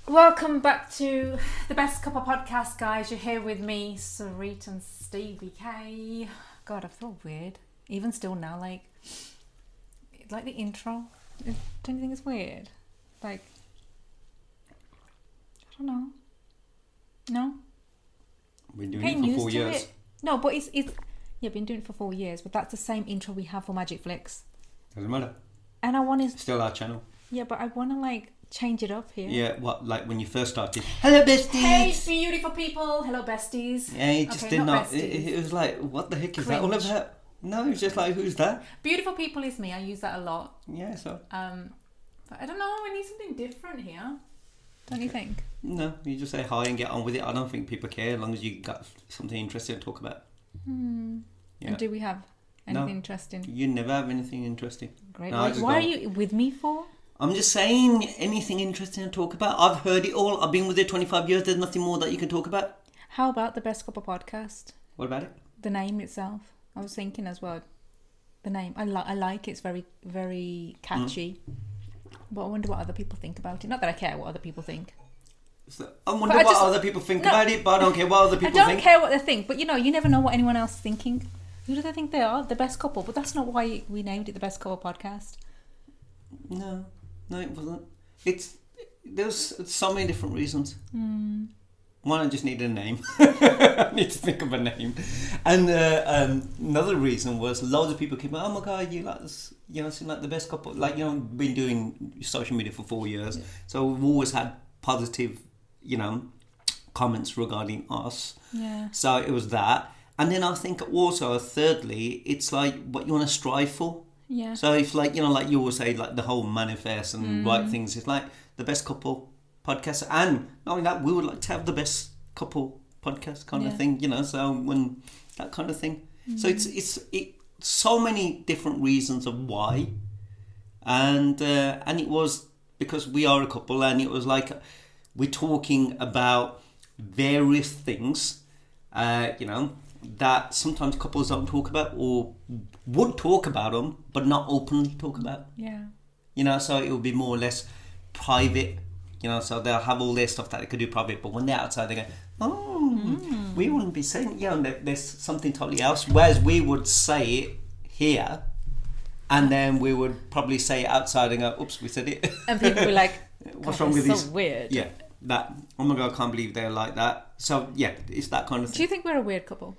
Welcome back to the Best Cuppa podcast, guys. You're here with me, Sarit and Stevie K. God, I feel weird. Even still now, like the intro. Don't you think it's weird? Like, I don't know. No? We've been doing it for 4 years. No, but it's yeah, been doing it for 4 years, but that's the same intro we have for Magic Flicks. Doesn't matter. And I want to... Still our channel. Yeah, but I want to, like, change it up here. Yeah, what, like when you first started? Hello, besties! Hey, beautiful people! Hello, besties. Yeah, it just Okay, did not... besties. It was like, what the heck is that all Cringe. about? No, it was just like, who's that? Beautiful people is me. I use that a lot. Yeah, so... But I don't know. We need something different here. Don't you think? No, you just say hi and get on with it. I don't think people care as long as you got something interesting to talk about. Yeah. And do we have anything No. interesting? You never have anything interesting. Great. No, I just Why are don't. you with me for? I'm just saying, anything interesting to talk about. I've heard it all. I've been with it 25 years. There's nothing more that you can talk about. How about the Best Cuppa podcast? What about it? The name itself. I was thinking as well. The name. I like it. It's very, very catchy. But I wonder what other people think about it. Not that I care what other people think. So, I wonder what other people think about it, but I don't care what other people I don't think. care what they think. But, you know, you never know what anyone else is thinking. Who do they think they are? The best couple. But that's not why we named it the Best Couple podcast. No, it wasn't. There's so many different reasons. One, I just needed a name. I need to think of a name. And another reason was loads of people came out, oh my God, you like this, seem like the best couple. Like, been doing social media for 4 years. Yeah. So we've always had positive, comments regarding us. Yeah. So it was that. And then I think also, thirdly, it's like what you want to strive for. Yeah. So if like you always say like the whole manifest and write things, it's like the best couple podcast, and not only that, we would like to have the best couple podcast kind of thing, so when that kind of thing. So it's so many different reasons of why, and it was because we are a couple, and it was like we're talking about various things, that sometimes couples don't talk about or would talk about them, but not openly talk about. Yeah. So it will be more or less private, so they'll have all their stuff that they could do private, but when they're outside, they go, we wouldn't be saying, there's something totally else. Whereas we would say it here, and then we would probably say it outside and go, oops, we said it. And people will be like, what's wrong with so this? Weird. Yeah, that, oh my God, I can't believe they're like that. So yeah, it's that kind of thing. Do you think we're a weird couple?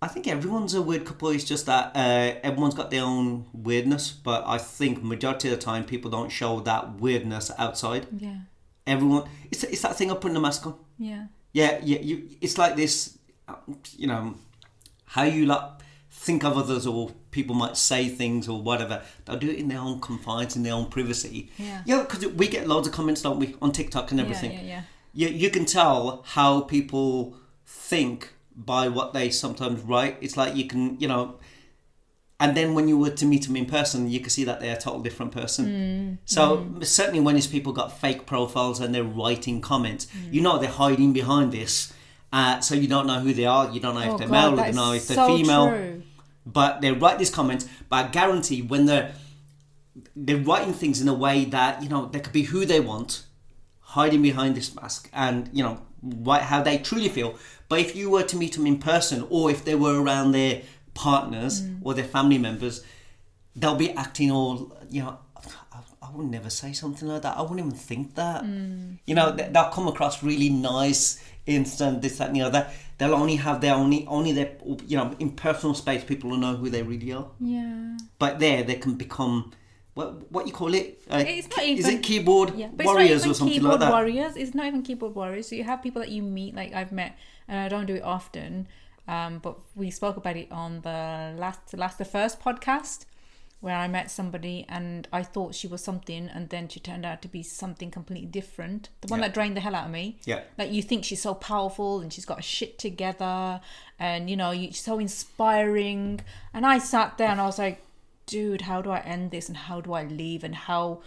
I think everyone's a weird couple. It's just that everyone's got their own weirdness, but I think majority of the time people don't show that weirdness outside. Yeah. Everyone, it's that thing of putting a mask on. Yeah. Yeah. It's like this, how you like think of others, or people might say things or whatever. They'll do it in their own confines, in their own privacy. Yeah. Yeah, because we get loads of comments, don't we, on TikTok and everything. Yeah. You can tell how people think by what they sometimes write. It's like you can, and then when you were to meet them in person, you can see that they're a total different person. Certainly when these people got fake profiles and they're writing comments, they're hiding behind this. So you don't know who they are. You don't know if they're male, you don't know if they're female. True. But they write these comments. But I guarantee when they're writing things in a way that, they could be who they want, hiding behind this mask, and, write how they truly feel. But if you were to meet them in person, or if they were around their partners or their family members, they'll be acting all, I would never say something like that. I wouldn't even think that. They'll come across really nice, instant, this, that, and the other. They'll only have their only their, in personal space, people will know who they really are. Yeah. But they can become, what you call it? It's not even, is it keyboard warriors or something like that? Keyboard warriors. It's not even keyboard warriors. So you have people that you meet, like I've met, and I don't do it often, but we spoke about it on the first podcast, where I met somebody and I thought she was something, and then she turned out to be something completely different. The one that drained the hell out of me. Yeah. Like, you think she's so powerful and she's got her shit together, and she's so inspiring. And I sat there and I was like, dude, how do I end this, and how do I leave, and how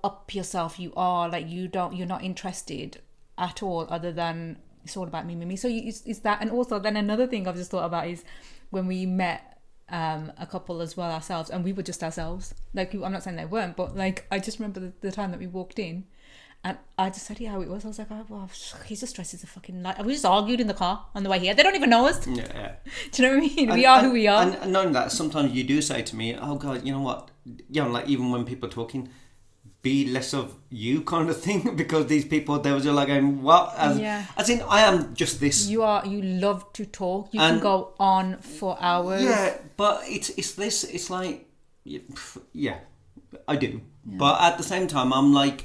up yourself you are, like you're not interested at all, other than it's all about me. So it's that. And also then another thing I've just thought about is when we met a couple as well ourselves, and we were just ourselves. Like, I'm not saying they weren't, but like I just remember the time that we walked in, And I just said, yeah, how it was. I was like, oh, well, he's just dressed as a fucking light. We just argued in the car on the way here. They don't even know us. Yeah. Do you know what I mean? We are who we are. And knowing that, sometimes you do say to me, oh God, you know what? You know, like even when people are talking, be less of you kind of thing, because these people, they were just like going, what? As in, I am just this. You love to talk. You can go on for hours. Yeah, but it's this, it's like, yeah, I do. Yeah. But at the same time, I'm like,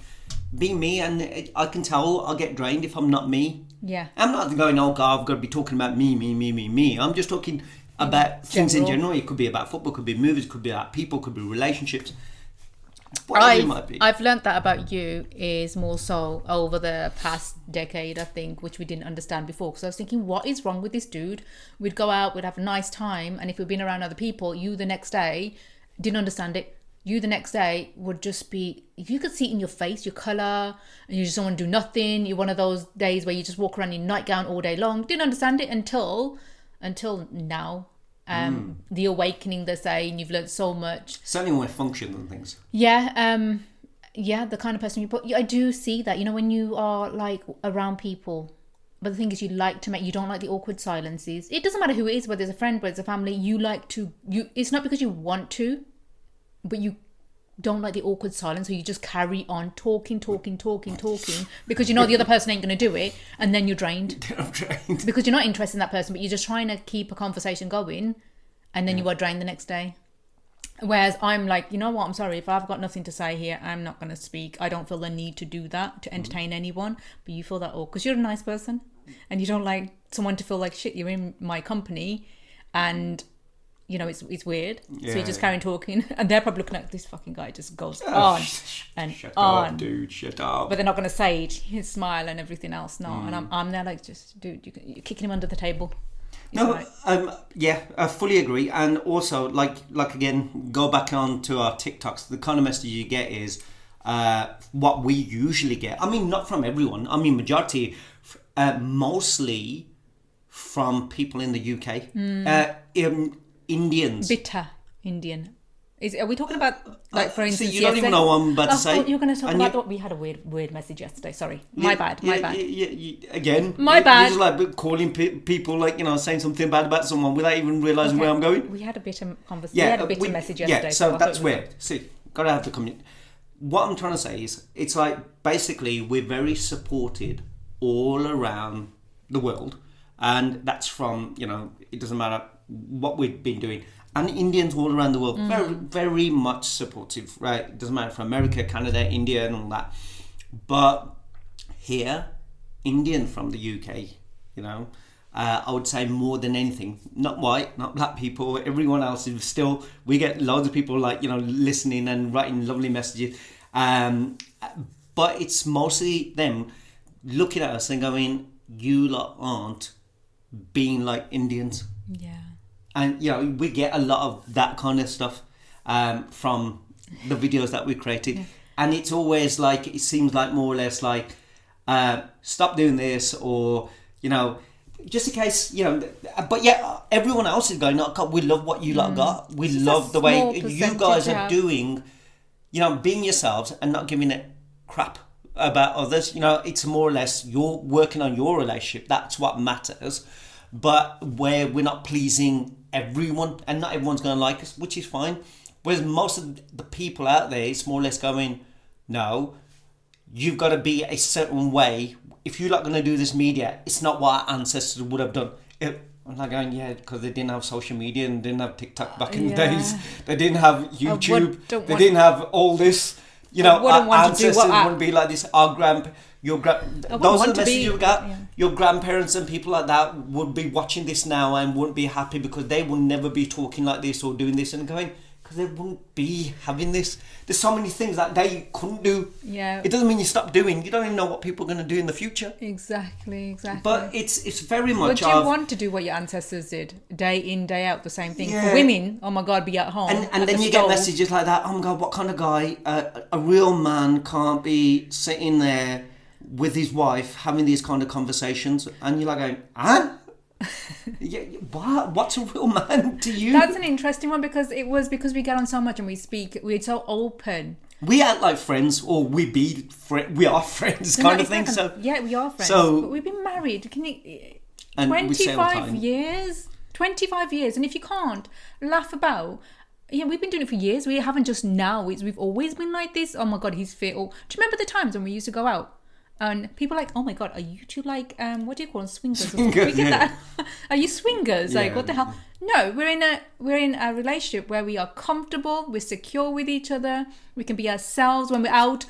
be me, and I can tell I'll get drained if I'm not me. Yeah. I'm not going, oh God, I've got to be talking about me. I'm just talking about things in general. It could be about football, could be movies, could be about people, could be relationships. Whatever it might be. I've learned that about you is more so over the past decade, I think, which we didn't understand before. Because I was thinking, what is wrong with this dude? We'd go out, we'd have a nice time, and if we'd been around other people, you the next day didn't understand it. You the next day would just be, if you could see it in your face, your colour, and you just don't want to do nothing. You're one of those days where you just walk around in nightgown all day long. Didn't understand it until now. The awakening, they say, and you've learned so much. Certainly more function and things. Yeah, the kind of person you put. I do see that, when you are like around people. But the thing is, you don't like the awkward silences. It doesn't matter who it is, whether it's a friend, whether it's a family. It's not because you want to, but you don't like the awkward silence, so you just carry on talking because the other person ain't going to do it, and then you're drained. I'm drained. Because you're not interested in that person, but you're just trying to keep a conversation going, and then you are drained the next day. Whereas I'm like, you know what, I'm sorry, if I've got nothing to say here, I'm not going to speak. I don't feel the need to do that, to entertain anyone, but you feel that all because you're a nice person, and you don't like someone to feel like shit, you're in my company, and it's weird. So you just carry on talking, and they're probably looking at this fucking guy just goes on and shut on. Up, dude, shut up. But they're not going to say it, his smile and everything else. No, and I'm there like, just dude, you're kicking him under the table. No, I fully agree. And also, like again, go back on to our TikToks. The kind of message you get is what we usually get. I mean, not from everyone. I mean, majority, mostly from people in the UK. Indians. Bitter Indian. Are we talking about, like, for instance, so you don't even know what I'm about to say. You're going to talk about we had a weird message yesterday. Sorry. My bad. Again. My bad. You're just like calling people, like, saying something bad about someone without even realising where I'm going. We had a bitter conversation. We had a bitter message yesterday. Yeah, so that's weird. See, got to have the community. What I'm trying to say is, it's like, basically, we're very supported all around the world. And that's from, it doesn't matter what we've been doing. And Indians all around the world, very, very much supportive, right? It doesn't matter from America, Canada, India, and all that. But here, Indian from the UK, I would say more than anything, not white, not black people, everyone else is still, we get loads of people like, listening and writing lovely messages. But it's mostly them looking at us and going, you lot aren't being like Indians. Yeah. And we get a lot of that kind of stuff from the videos that we created, and it's always like, it seems like more or less like stop doing this, or just in case, but yeah, everyone else is going, oh God, we love what you lot got, we love the way you guys are doing, being yourselves and not giving it crap about others. It's more or less you're working on your relationship, that's what matters. But where we're not pleasing everyone, and not everyone's going to like us, which is fine. Whereas most of the people out there, it's more or less going, no, you've got to be a certain way. If you're not going to do this media, it's not what our ancestors would have done. I'm not going, because they didn't have social media and didn't have TikTok back in the days. They didn't have YouTube. They didn't have all this. Our ancestors wouldn't be like this. Those are the messages you got. Yeah. Your grandparents and people like that would be watching this now and wouldn't be happy because they will never be talking like this or doing this and going, because they wouldn't be having this. There's so many things that they couldn't do. Yeah. It doesn't mean you stop doing. You don't even know what people are going to do in the future. Exactly. But it's very much. But you want to do what your ancestors did, day in, day out, the same thing. Yeah. For women, oh my God, be at home. And then you get messages like that. Oh my God, what kind of guy? A real man can't be sitting there with his wife having these kind of conversations, and you're like going, huh? Yeah, what's a real man to you? That's an interesting one, because we get on so much and we speak, we're so open we act like friends, or we are friends, No, kind no, of thing. exactly. So yeah, we are friends. so- but we've been married. Can you? And we say all the 25 time- years. 25 years, and if you can't laugh about. Yeah, we've been doing it for years. We haven't just now. We've always been like this. Oh my god, he's fit. Or do you remember the times when we used to go out and people are like, oh my god, are you two like what do you call them, swingers? Swingers, We get yeah. that. Are you swingers? Like Yeah. what the hell? No, we're in a relationship where we are comfortable. We're secure with each other. We can be ourselves when we're out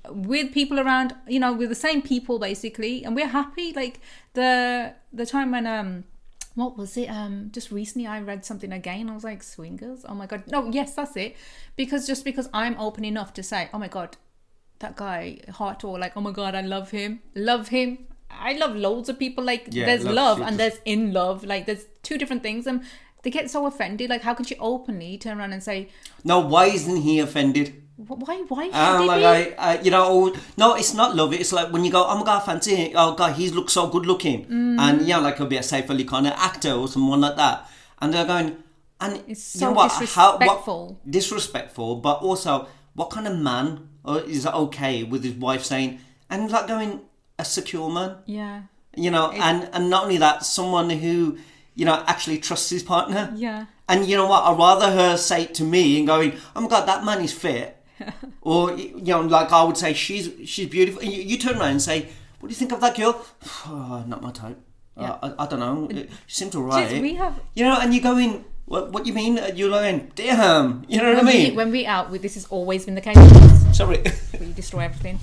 with people around. You know, with the same people basically, and we're happy. Like the time when what was it? Just recently I read something again. I was like, swingers? Oh my god. No, yes, that's it. Because I'm open enough to say, oh my god, that guy, hot, or like, oh my god, I love him. Love him. I love loads of people. Like Yeah, there's love, love she and just- there's in love. Like there's two different things. And they get so offended. Like how could you openly turn around and say, no, why isn't he offended? why should Like they be? you know, no, it's not love. It's like when you go, oh my god, I fancy him. Oh god, he looks so good looking, and you know, like he'll be a safe kind of actor or someone like that, and they're going, and It's you so know what? disrespectful. Disrespectful, but also, what kind of man is okay with his wife saying, and like going, a secure man, Yeah. you know, and not only that, someone who, you know, actually trusts his partner. Yeah. And you know what? I'd rather her say it to me and going, oh my god, that man is fit. Or, you know, like I would say, she's beautiful. And you turn around and say, what do you think of that girl? Oh, not my type. Yeah. I don't know. She seems alright. Just, we have You know, and you're going, what you mean? You're going, damn. You know what I mean? when we out, this has always been the case. Sorry. We destroy everything.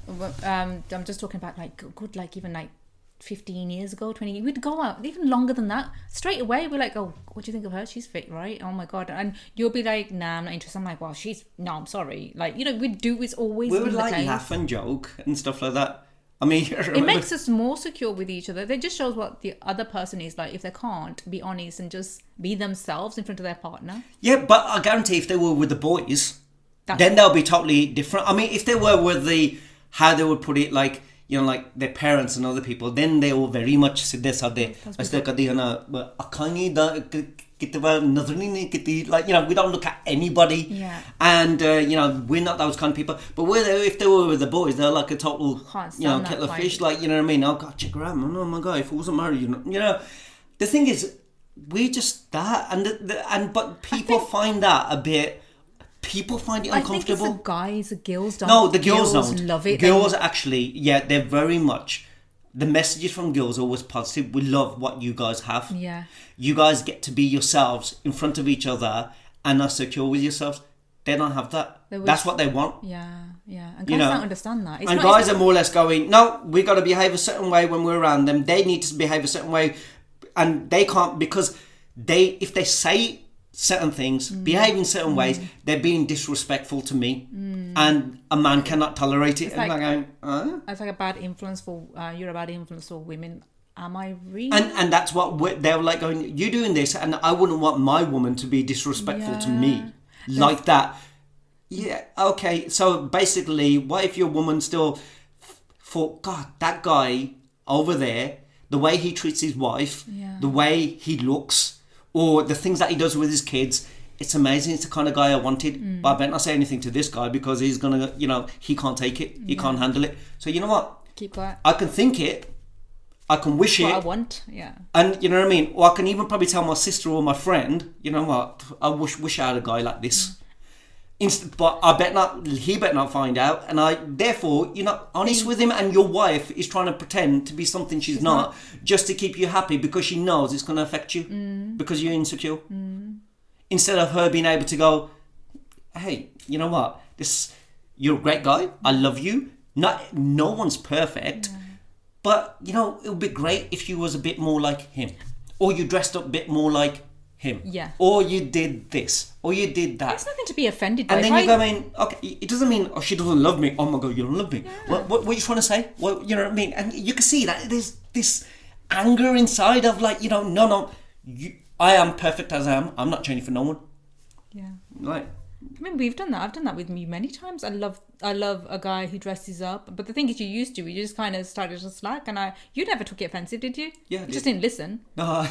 I'm just talking about like good, like even like 15 years ago, 20 years, we'd go out even longer than that. Straight away we're like, oh, what do you think of her? She's fit, right? Oh my god. And you'll be like, nah, I'm not interested. I'm like, well, I'm sorry. Like, you know, it's always We been would the like case. laugh and joke and stuff like that. I mean, It makes us more secure with each other. It just shows what the other person is like. If they can't be honest and just be themselves in front of their partner. yeah, but I guarantee if they were with the boys, That's- then they'll be totally different. I mean, if they were with how they would put it, like, you know, like their parents and other people, then they will very much sit there, like, you know, we don't look at anybody. Yeah. And, you know, we're not those kind of people. But if they were with the boys, they're like a total, Can't you know, stand that kettle of vibe. fish. Like, you know what I mean? Oh, God, check her out, man. Oh, my God, if I wasn't married, you know. The thing is, we're just that. But people find that a bit... People find it uncomfortable. I think it's the guys, the girls don't. No, the girls don't. Love it. Girls actually, yeah, they're very much. The messages from girls are always positive. We love what you guys have. Yeah. You guys get to be yourselves in front of each other and are secure with yourselves. They don't have that. That's what they want. Yeah. And guys You know, don't understand that. And guys are more or less going, no, we got to behave a certain way when we're around them. They need to behave a certain way, and they can't, because if they say certain things, behave in certain ways, they're being disrespectful to me, and a man cannot tolerate it. It's And like- I'm going, It's like a bad influence for you're a bad influence for women. Am I really? and that's what they're like going, you're doing this, and I wouldn't want my woman to be disrespectful to me like that. Yeah, okay. So basically, what if your woman still thought, God, that guy over there, the way he treats his wife, the way he looks, or the things that he does with his kids, it's amazing. It's the kind of guy I wanted. But I better not say anything to this guy, because he's gonna, you know, he can't take it. He can't handle it. So you know what? Keep quiet. I can think it. I can wish What I it. want. Yeah. And you know what I mean? Or I can even probably tell my sister or my friend, you know what? I wish I had a guy like this. But I bet not. He better not find out. And therefore, you're not honest with him, and your wife is trying to pretend to be something she's not, just to keep you happy, because she knows it's going to affect you, because you're insecure. Instead of her being able to go, hey, you know what? You're a great guy. I love you. No one's perfect, but you know, it would be great if you was a bit more like him, or you dressed up a bit more like him. Yeah. Or you did this, or you did that. There's nothing to be offended by. And then If you're going, okay, it doesn't mean, oh, she doesn't love me. Oh my God, you don't love me. What are you trying to say? Well, you know what I mean? And you can see that there's this anger inside of like, you know, no, I am perfect as I am. I'm not changing for no one. Yeah. Like, I mean, we've done that. I've done that with me many times. I love a guy who dresses up. But the thing is, you just kind of started to slack. And you never took it offensive, did you? Yeah, I You just did. didn't listen. no,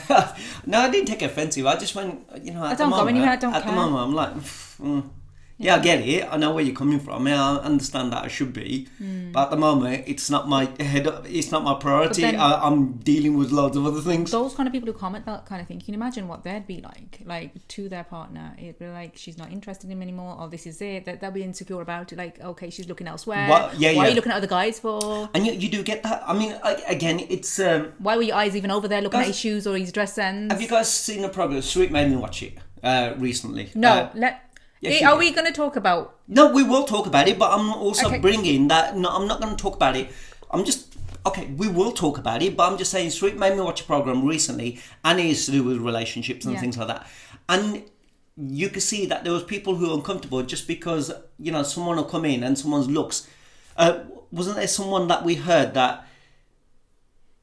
no, I didn't take it offensive. I just went, you know, at don't the go moment, anywhere, I don't at the care. moment, I'm like, Yeah, I get it. I know where you're coming from. I understand that I should be, but at the moment, it's not my head. It's not my priority. But then- I'm dealing with loads of other things. Those kind of people who comment that kind of thing, can you imagine what they'd be like to their partner? It'd be like, she's not interested in him anymore, or this is it. They'll be insecure about it. Like, okay, she's looking elsewhere. Why are you looking at other guys for? And you do get that. I mean, again, it's. Why were your eyes even over there looking at his shoes or his dress ends? Have you guys seen the program? Sweet made me watch it recently. No, Yes, are we going to talk about? No, we will talk about it, but I'm also bringing that. No, I'm not going to talk about it. I'm just we will talk about it, but I'm just saying. Sweet made me watch a program recently, and it is to do with relationships and things like that. And you can see that there was people who are uncomfortable just because someone will come in and someone's looks. Wasn't there someone that we heard that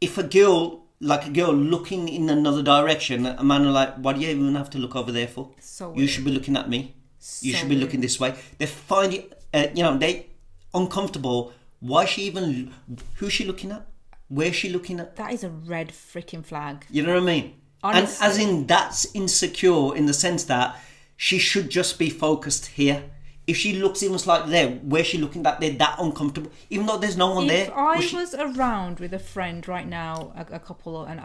if a girl looking in another direction, a man will like, what do you even have to look over there for? So you should be looking at me. You should be looking this way. They find it, they uncomfortable. Why is she even? Who's she looking at? Where's she looking at? That is a red freaking flag. You know what I mean? Honestly. And as in, that's insecure in the sense that she should just be focused here. If she looks even slightly there, where's she looking at? They're that uncomfortable, even though there's no one there. If I was around with a friend right now, a couple, and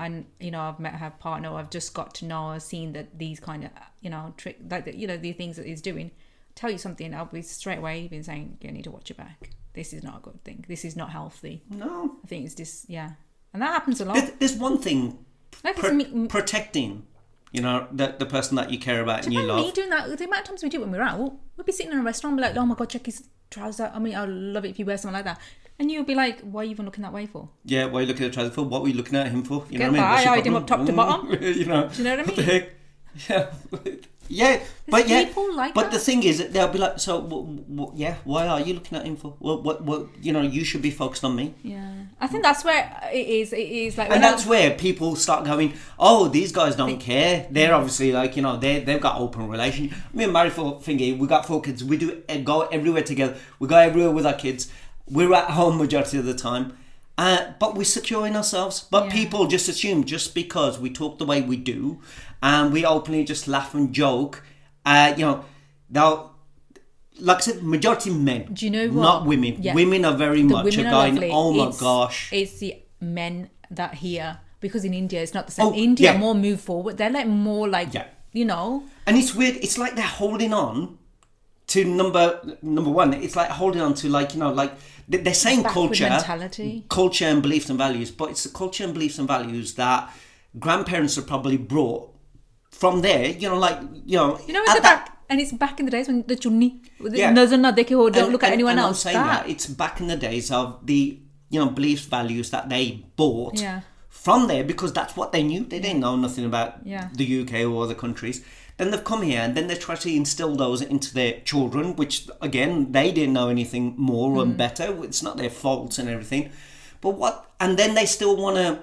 I've met her partner, I've just got to know, I've seen that these kind of, trick, like the things that he's doing. Tell you something, I'll be straight away been saying, you need to watch your back. This is not a good thing. This is not healthy. No, I think it's just and that happens a lot. There's one thing, protecting. The person that you care about and you love. Me doing that, the amount of times we do it when we're out, we'll be sitting in a restaurant and be like, oh my God, check his trousers. I mean, I'd love it if you wear something like that. And you'll be like, why are you even looking that way for? Yeah, why are you looking at the trousers for? What were you looking at him for? You know what I mean? I eyed him up top to bottom. Do you know what I mean? What the heck? Yeah. People like but that. the thing is, they'll be like, so, why are you looking at him for? Well, what, you should be focused on me. Yeah. I think that's where it is like... And that's where people start going, oh, these guys don't care. They're obviously like, they've got open relationship. Me and Mary thingy, we got 4 kids. We do go everywhere together. We go everywhere with our kids. We're at home majority of the time. But we're secure in ourselves. But people just assume just because we talk the way we do and we openly just laugh and joke, they'll... Like I said, majority men. Do you know what? Not women. Yeah. Women are very much going, oh my gosh. It's the men that here, because in India it's not the same. India more move forward. They're like more like, And it's weird. It's like they're holding on to number one. It's like holding on to they're saying culture and beliefs and values, but it's the culture and beliefs and values that grandparents have probably brought from there. In the back. And it's back in the days when the chunni, don't look at anyone else. I'm saying that it's back in the days of the beliefs, values that they bought from there because that's what they knew. They didn't know nothing about the UK or other countries. Then they've come here and then they try to instill those into their children, which again they didn't know anything more and better. It's not their fault and everything, and then they still want to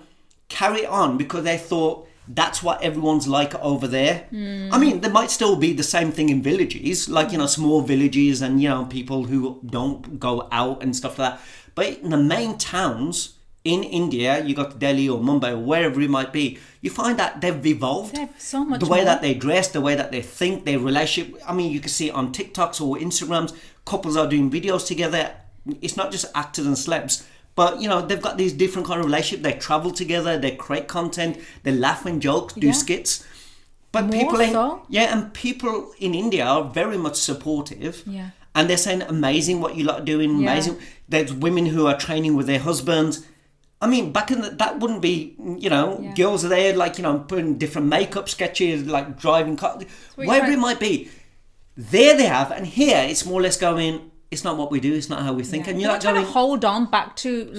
carry on because they thought that's what everyone's like over there. I mean, there might still be the same thing in villages, like, small villages and, people who don't go out and stuff like that. But in the main towns in India, you got Delhi or Mumbai or wherever it might be, you find that they've evolved. They have so much the way more. that they dress, the way that they think, their relationship. I mean, you can see it on TikToks or Instagrams, couples are doing videos together. It's not just actors and celebs. But, they've got these different kind of relationships. They travel together, they create content, they laugh and joke, do skits. But and people in India are very much supportive. Yeah. And they're saying, amazing what you lot are doing, amazing. There's women who are training with their husbands. I mean, back in that wouldn't be, girls are there, putting different makeup sketches, driving cars, whatever it might be. There they have, and here it's more or less going... It's not what we do. It's not how we think. And you're trying to hold on back to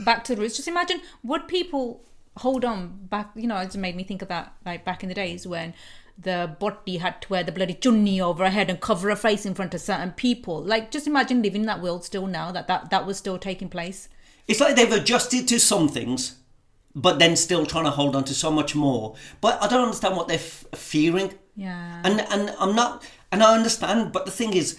back to the roots. Just imagine, would people hold on back? It made me think of that, back in the days when the botti had to wear the bloody chunni over her head and cover her face in front of certain people. Just imagine living in that world still now. That was still taking place. It's like they've adjusted to some things, but then still trying to hold on to so much more. But I don't understand what they're fearing. Yeah. And I'm not, and I understand. But the thing is,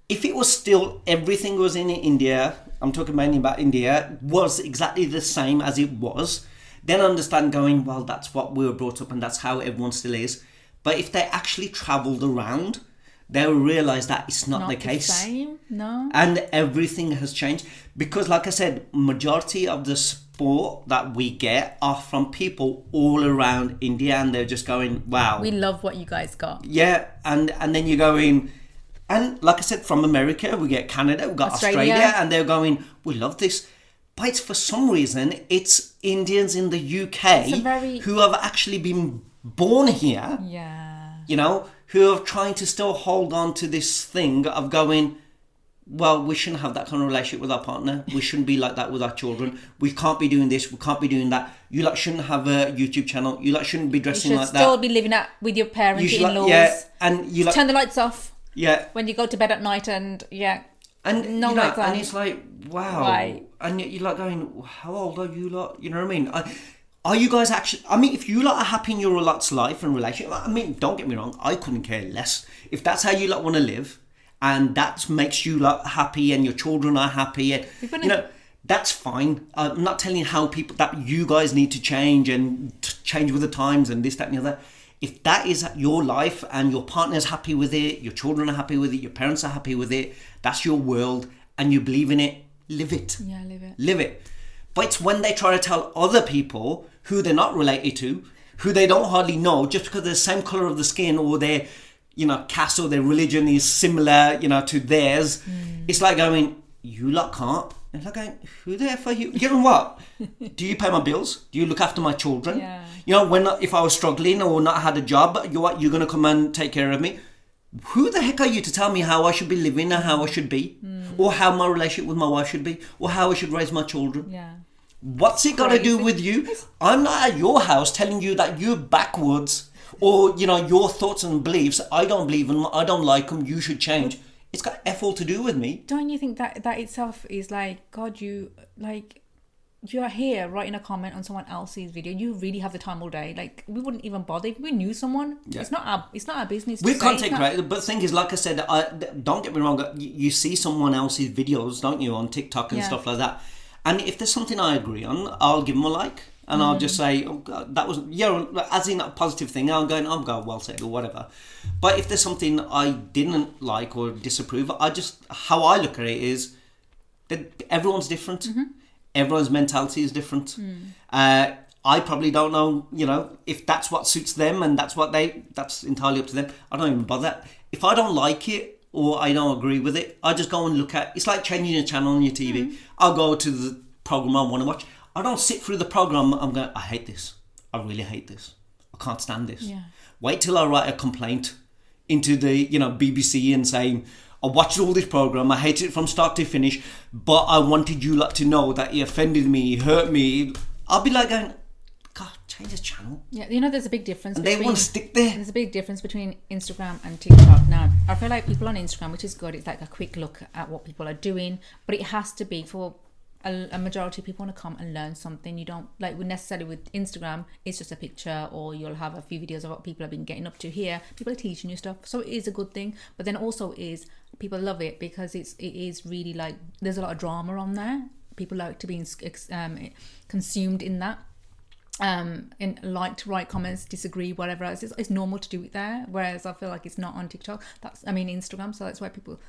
if it was still everything was in India, I'm talking mainly about India, was exactly the same as it was, then I understand going, that's what we were brought up and that's how everyone still is. But if they actually travelled around they will realize that it's not the the case. same. No. And everything has changed because, like I said, majority of the support that we get are from people all around India, and they're just going, wow, We love what you guys got. yeah. And then you go in, and like I said, from America we get Canada, we got Australia, and they're going, we love this. But it's, for some reason, it's Indians in the UK who have actually been born here, Yeah. you know, who are trying to still hold on to this thing of going, well, we shouldn't have that kind of relationship with our partner. We shouldn't be like that with our children. We can't be doing this. We can't be doing that. You like shouldn't have a YouTube channel. You like shouldn't be dressing like that. You should still be living out with your parents, You in-laws. and you like turn the lights off. Yeah. When you go to bed at night, and And no lights on. And it's like, wow. Why? And you're like going, how old are you lot? You know what I mean? Are you guys actually, I mean, if you lot are happy in your lot's life and relationship, I mean, don't get me wrong, I couldn't care less. If that's how you lot want to live, and that makes you lot happy and your children are happy, and, you know, that's fine. I'm not telling how people, that you guys need to change and change with the times and this, that and the other. If that is your life and your partner's happy with it, your children are happy with it, your parents are happy with it, that's your world and you believe in it, live it. Yeah, live it. Live it. But it's when they try to tell other people who they're not related to, who they don't hardly know, just because they're the same colour of the skin or their, you know, caste or their religion is similar, you know, to theirs. It's like going, you lot can't. And like going, who the F are you? You know what? Do you pay my bills? Do you look after my children? Yeah. You know, if I was struggling or not had a job, you're going to come and take care of me? Who the heck are you to tell me how I should be living or how I should be? Or how my relationship with my wife should be? Or how I should raise my children? Yeah. What's it got to do with you? I'm not at your house telling you that you're backwards or, you know, your thoughts and beliefs, I don't believe in them, I don't like them, you should change. It's got F all to do with me. Don't you think that itself is like, God, you are here writing a comment on someone else's video. You really have the time all day. Like, we wouldn't even bother if we knew someone. Yeah. It's not our business. We can't take credit. But the thing is, like I said, don't get me wrong. You see someone else's videos, don't you, on TikTok and stuff like that. And if there's something I agree on, I'll give them a like. And I'll just say, oh, God, that was, as in a positive thing. I'm going, well said or whatever. But if there's something I didn't like or disapprove, how I look at it is that everyone's different. Everyone's mentality is different. I probably don't know, you know, if that's what suits them and that's entirely up to them. I don't even bother. If I don't like it or I don't agree with it, I just go and look at, it's like changing a channel on your TV. I'll go to the program I want to watch. I don't sit through the program. I'm going, I hate this. I really hate this. I can't stand this. Yeah. Wait till I write a complaint into the, you know, BBC and saying, I watched all this program. I hated it from start to finish, but I wanted you lot to know that he offended me, he hurt me. I'll be like going, God, change the channel. Yeah, you know, there's a big difference. And they want to stick there. There's a big difference between Instagram and TikTok. Now, I feel like people on Instagram, which is good, it's like a quick look at what people are doing, but it has to be for a majority of people want to come and learn something. You don't like necessarily with Instagram, it's just a picture, or you'll have a few videos of what people have been getting up to here. People are teaching you stuff, so it is a good thing. But then also is people love it because it is really like there's a lot of drama on there. People like to be consumed in that. And like to write comments, disagree, whatever else. It's normal to do it there, whereas I feel like it's not on TikTok. Instagram. So that's why people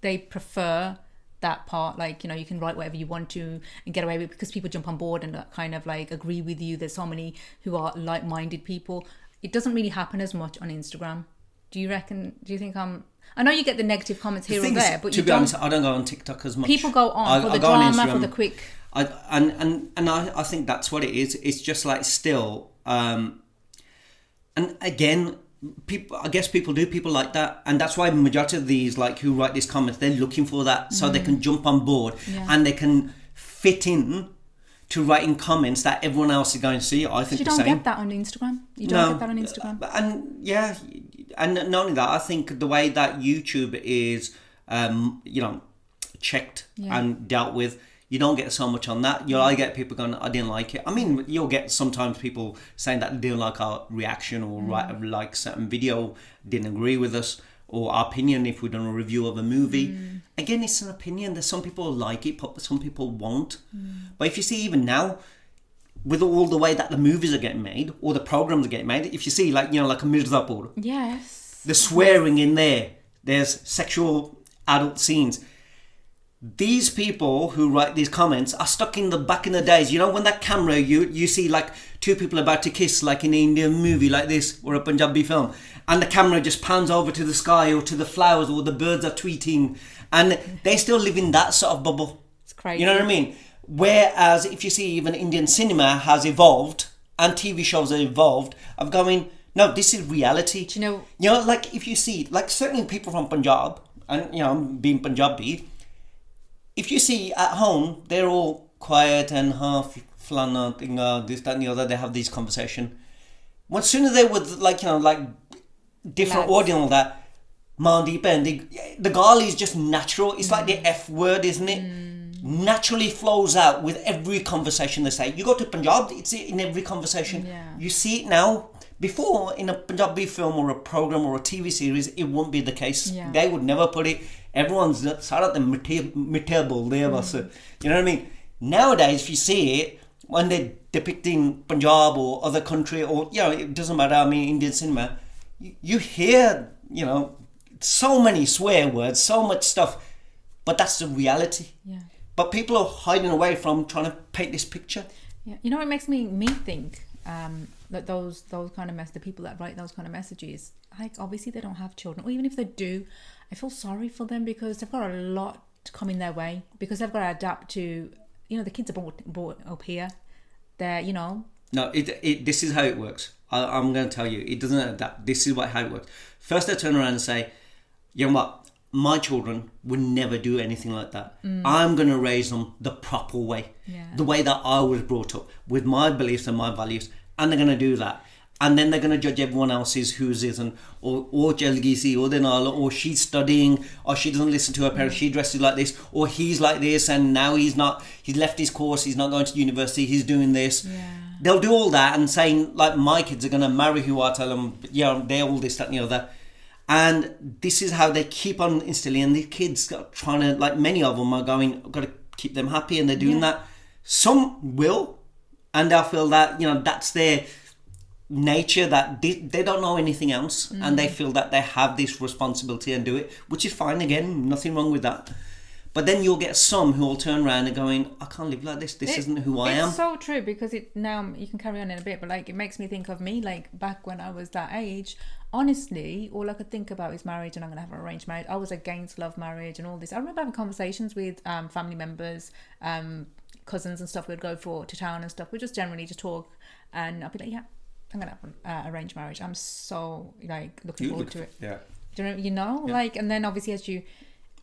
they prefer that part, like, you know, you can write whatever you want to and get away with it because people jump on board and kind of like agree with you. There's so many who are like-minded people. It doesn't really happen as much on Instagram. Do you think I know you get the negative comments here or there, but to be honest, I don't go on TikTok as much. People go on for the drama, for the quick. I think that's what it is. It's just like still, and again, people like that, and that's why the majority of these like who write these comments, they're looking for that so they can jump on board and they can fit in to writing comments that everyone else is going to see. I think you don't get that on Instagram. You don't get that on Instagram. And not only that, I think the way that YouTube is checked and dealt with, you don't get so much on that. I get people going, I didn't like it. I mean, you'll get sometimes people saying that they didn't like our reaction or like certain video, didn't agree with us, or our opinion if we've done a review of a movie. Again, it's an opinion. There's some people like it, but some people won't. But if you see even now, with all the way that the movies are getting made, or the programs are getting made, if you see like a Mirzapur. Yes. the swearing in there. There's sexual adult scenes. These people who write these comments are stuck in the back in the days. You know, when that camera, you see like two people about to kiss, like in an Indian movie like this, or a Punjabi film, and the camera just pans over to the sky or to the flowers, or the birds are tweeting, and they still live in that sort of bubble. It's crazy. You know what I mean? Whereas if you see even Indian cinema has evolved and TV shows have evolved, of going, no, this is reality. Do you know, like if you see, like certainly people from Punjab, and you know, being Punjabi, if you see at home, they're all quiet and half flana, this, that, and the other. They have these conversation. As soon as they would like different Lads. audio and all that, Mandeep and the Gali is just natural. It's like the F word, isn't it? Naturally flows out with every conversation they say. You go to Punjab, it's in every conversation. Yeah. You see it now. Before, in a Punjabi film or a program or a TV series, it won't be the case. Yeah. They would never put it. Everyone's sort of the mitable there. You know what I mean? Nowadays, if you see it, when they're depicting Punjab or other country, or, you know, it doesn't matter, I mean, Indian cinema, you hear, you know, so many swear words, so much stuff, but that's the reality. Yeah. But people are hiding away from trying to paint this picture. Yeah. You know what makes me think? That those kind of the people that write those kind of messages, like obviously they don't have children, or even if they do, I feel sorry for them because they've got a lot coming their way, because they've got to adapt to, you know, the kids are born up here. They're, you know. No, this is how it works. I'm going to tell you, it doesn't adapt. This is how it works. First, they turn around and say, you know what? My children would never do anything like that. I'm going to raise them the proper way, the way that I was brought up, with my beliefs and my values, and they're going to do that. And then they're going to judge everyone else's whose isn't, or Jalgisi, or Denala, or she's studying, or she doesn't listen to her parents, she dresses like this, or he's like this, and now he's left his course, he's not going to university, he's doing this. Yeah. They'll do all that and saying, like, my kids are going to marry who I tell them, yeah, they're all this, that, and the other. And this is how they keep on instilling, and the kids are trying to, like, many of them are going, I've got to keep them happy, and they're doing that. Some will, and they'll feel that, you know, that's their nature, that they don't know anything else, and they feel that they have this responsibility and do it, which is fine. Again, nothing wrong with that. But then you'll get some who will turn around and going, I can't live like this. This isn't who I am. It's so true, because it now, you can carry on in a bit, but like it makes me think of me, like back when I was that age. Honestly, all I could think about is marriage, and I'm going to have an arranged marriage. I was against love marriage and all this. I remember having conversations with family members, cousins and stuff. We'd go to town and stuff. We'd just generally just talk, and I'd be like, yeah, I'm going to have an arranged marriage. I'm so like looking forward to it. Yeah. Do you know, like, and then obviously as you...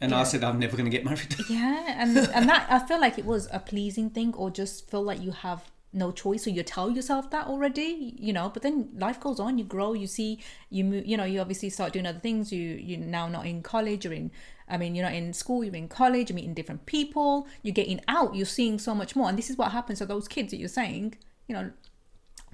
And I said, I'm never going to get married. Yeah, and that, I feel like it was a pleasing thing, or just feel like you have no choice, or you tell yourself that already, you know. But then life goes on, you grow, you see, you move, you know, you obviously start doing other things. You're now not in college, you're not in school, you're in college, you're meeting different people, you're getting out, you're seeing so much more. And this is what happens to those kids that you're saying, you know,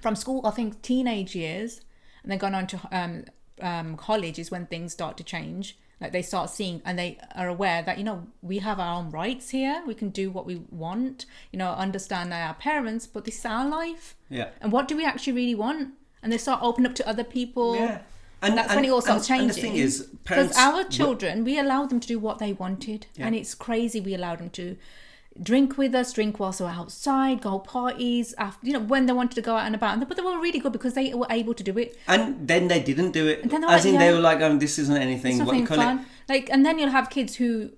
from school, I think teenage years, and then going on to college is when things start to change. Like they start seeing, and they are aware that, you know, we have our own rights here. We can do what we want, you know, understand our parents, but this is our life. Yeah. And what do we actually really want? And they start opening up to other people. Yeah. And that's when it all starts changing. And the thing is, parents... Because our children, we allowed them to do what they wanted. Yeah. And it's crazy we allowed them to drink with us, drink whilst we're outside, go parties, after, you know, when they wanted to go out and about. But they were really good because they were able to do it. And then they didn't do it. They were like, this isn't anything. It's nothing fun. Like, and then you'll have kids who,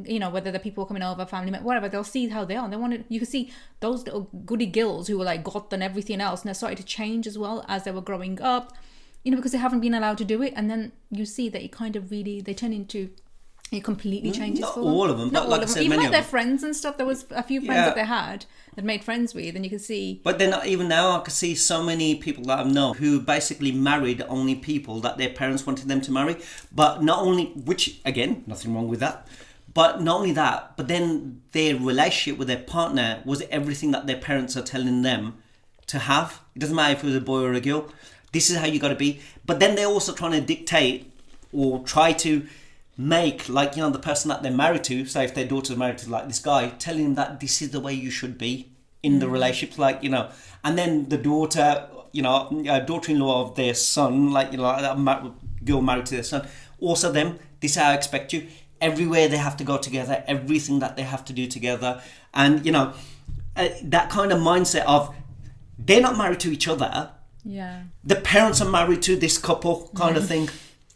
you know, whether the people coming over, family, whatever, they'll see how they are. And they want to, you can see those little goody girls who were like goth and everything else, and they started to change as well as they were growing up, you know, because they haven't been allowed to do it. And then you see that it kind of really, they turn into... It completely changes not for them. all of them, not but all like of I them. said, Even many like their of them. friends and stuff. There was a few friends that they had that made friends with, and you could see. But then even now, I can see so many people that I've known who basically married only people that their parents wanted them to marry. But not only, which again, nothing wrong with that. But not only that, but then their relationship with their partner was everything that their parents are telling them to have. It doesn't matter if it was a boy or a girl. This is how you got to be. But then they're also trying to dictate or try to make, like, you know, the person that they're married to, say if their daughter's married to like this guy, telling them that this is the way you should be in the relationship, like, you know. And then the daughter, you know, daughter-in-law of their son, like, you know, girl married to their son. Also them, this is how I expect you. Everywhere they have to go together, everything that they have to do together. And, you know, that kind of mindset of they're not married to each other. Yeah. The parents are married to this couple kind of thing.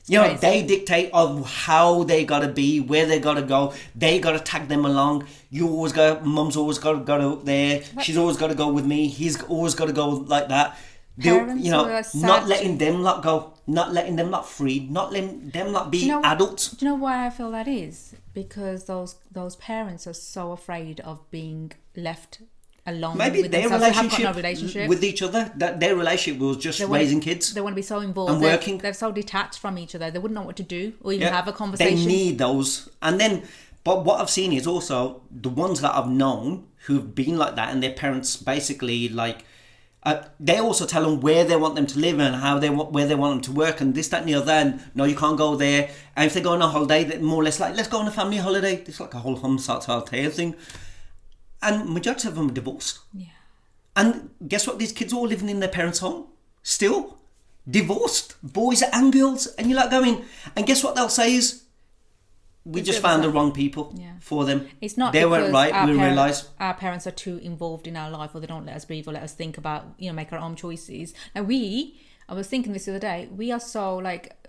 You know, Crazy. they dictate of how they gotta be, where they gotta go. They gotta tag them along. You always go. Mum's always gotta go there. She's always gotta go with me. He's always gotta go like that. Parents You know, are sad not letting them lot go, not letting them lot free, not letting them lot be adults. Do you know why I feel that is? Because those parents are so afraid of being left alone. Maybe with their themselves. They have got no relationship with each other, that their relationship was just raising kids. They want to be so involved and working. They're so detached from each other. They wouldn't know what to do or even have a conversation. They need those. And then, but what I've seen is also the ones that I've known who've been like that, and their parents basically like, they also tell them where they want them to live and where they want them to work and this, that and the other, and no, you can't go there. And if they go on a holiday, they're more or less like, let's go on a family holiday. It's like a whole hotel thing. And majority of them are divorced. Yeah. And guess what? These kids are all living in their parents' home. Still. Divorced. Boys and girls. And you're like going, and guess what they'll say is, we just found the wrong people for them. It's not they weren't right, we realised. Our parents are too involved in our life, or they don't let us breathe or let us think about, you know, make our own choices. Now I was thinking this the other day, we are so like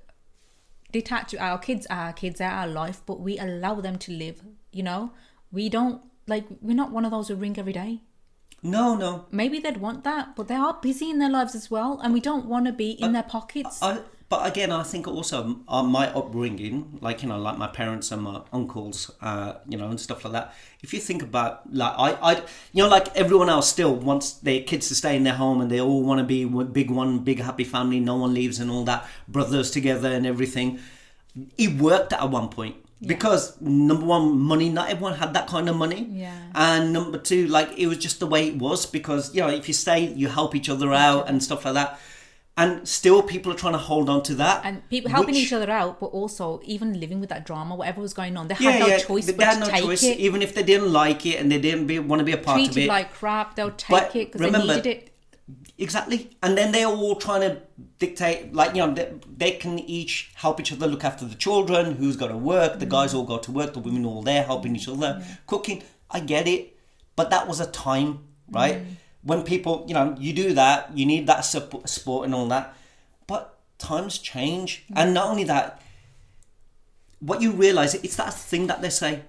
detached. Our kids are our life, but we allow them to live, you know. We don't, like, we're not one of those who ring every day. No. Maybe they'd want that, but they are busy in their lives as well, and we don't want to be in their pockets. But again, I think also my upbringing, like, you know, like my parents and my uncles, you know, and stuff like that. If you think about, like, I you know, like everyone else still wants their kids to stay in their home and they all want to be big happy family, no one leaves and all that, brothers together and everything. It worked at one point. Yeah. Because number one, money, not everyone had that kind of money. Yeah. And number two, like, it was just the way it was, because, you know, if you stay, you help each other out and stuff like that. And still people are trying to hold on to that. And people helping each other out, but also even living with that drama, whatever was going on. They had no choice but to take it. Even if they didn't like it and they didn't want to be a part of it. Treated like crap, they'll take it because they needed it. Exactly. And then they're all trying to dictate, like, you know, they can each help each other look after the children, who's got to work, the guys all go to work, the women all there helping each other, cooking. I get it. But that was a time, right? When people, you know, you do that, you need that support and all that. But times change. And not only that, what you realise, it's that thing that they say,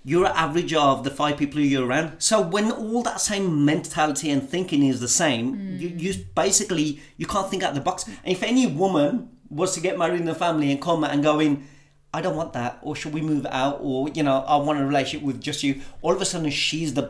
you're an average of the 5 people who you're around. So when all that same mentality and thinking is the same, you basically, you can't think out of the box. And if any woman was to get married in a family and come and go in, I don't want that, or should we move out, or, you know, I want a relationship with just you. All of a sudden, she's the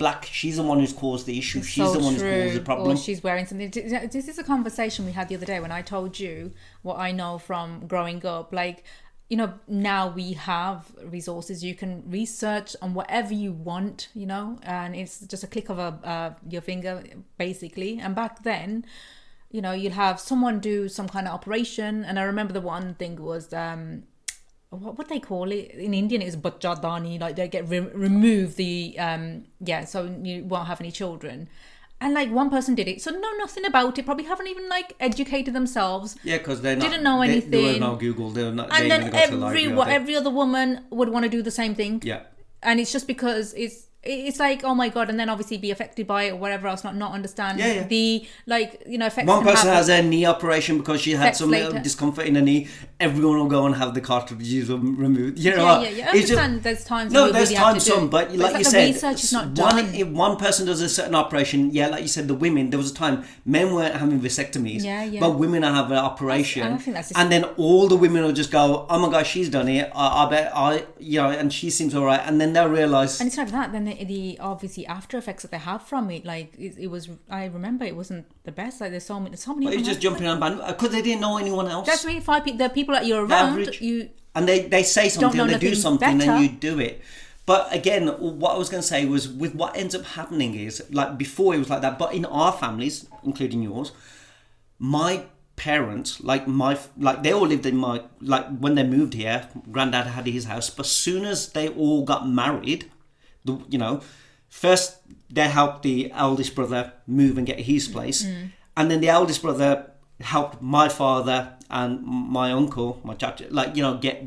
one who's caused the issue. She's the one who's caused the problem. Or she's wearing something. This is a conversation we had the other day when I told you what I know from growing up. Like, you know, now we have resources. You can research on whatever you want, you know, and it's just a click of your finger, basically. And back then, you know, you'd have someone do some kind of operation. And I remember the one thing was... what they call it in Indian is bachadani, like they get remove the so you won't have any children, and like one person did it, so know nothing about it, probably haven't even like educated themselves, because they didn't know anything. There was no Google, they were not, and then every other woman would want to do the same thing, and it's just because it's like, oh my god, and then obviously be affected by it or whatever else, not understand the, like, you know, effects. One person has a knee operation because she had some discomfort in her knee, everyone will go and have the cartridges removed, you know. I understand there's times but like you said, research is not done. If one person does a certain operation, like you said, the women, there was a time men weren't having vasectomies, but women are having an operation, I think that's and then all the women will just go, oh my gosh, she's done it, I bet and she seems alright, and then they'll realise. And it's not that, then the obviously after effects that they have from it, like it was, I remember it wasn't the best, like there's so many well, you're just jumping on band because they didn't know anyone else. That's really 5 people, the people that you're around, and they say something, they do something, and you do it. But again, what I was going to say was, with what ends up happening is, like, before it was like that, but in our families, including yours, my parents, they all lived in my, like, when they moved here, granddad had his house, but as soon as they all got married, you know, first they helped the eldest brother move and get his place, and then the eldest brother helped my father and my uncle, my chacha, like, get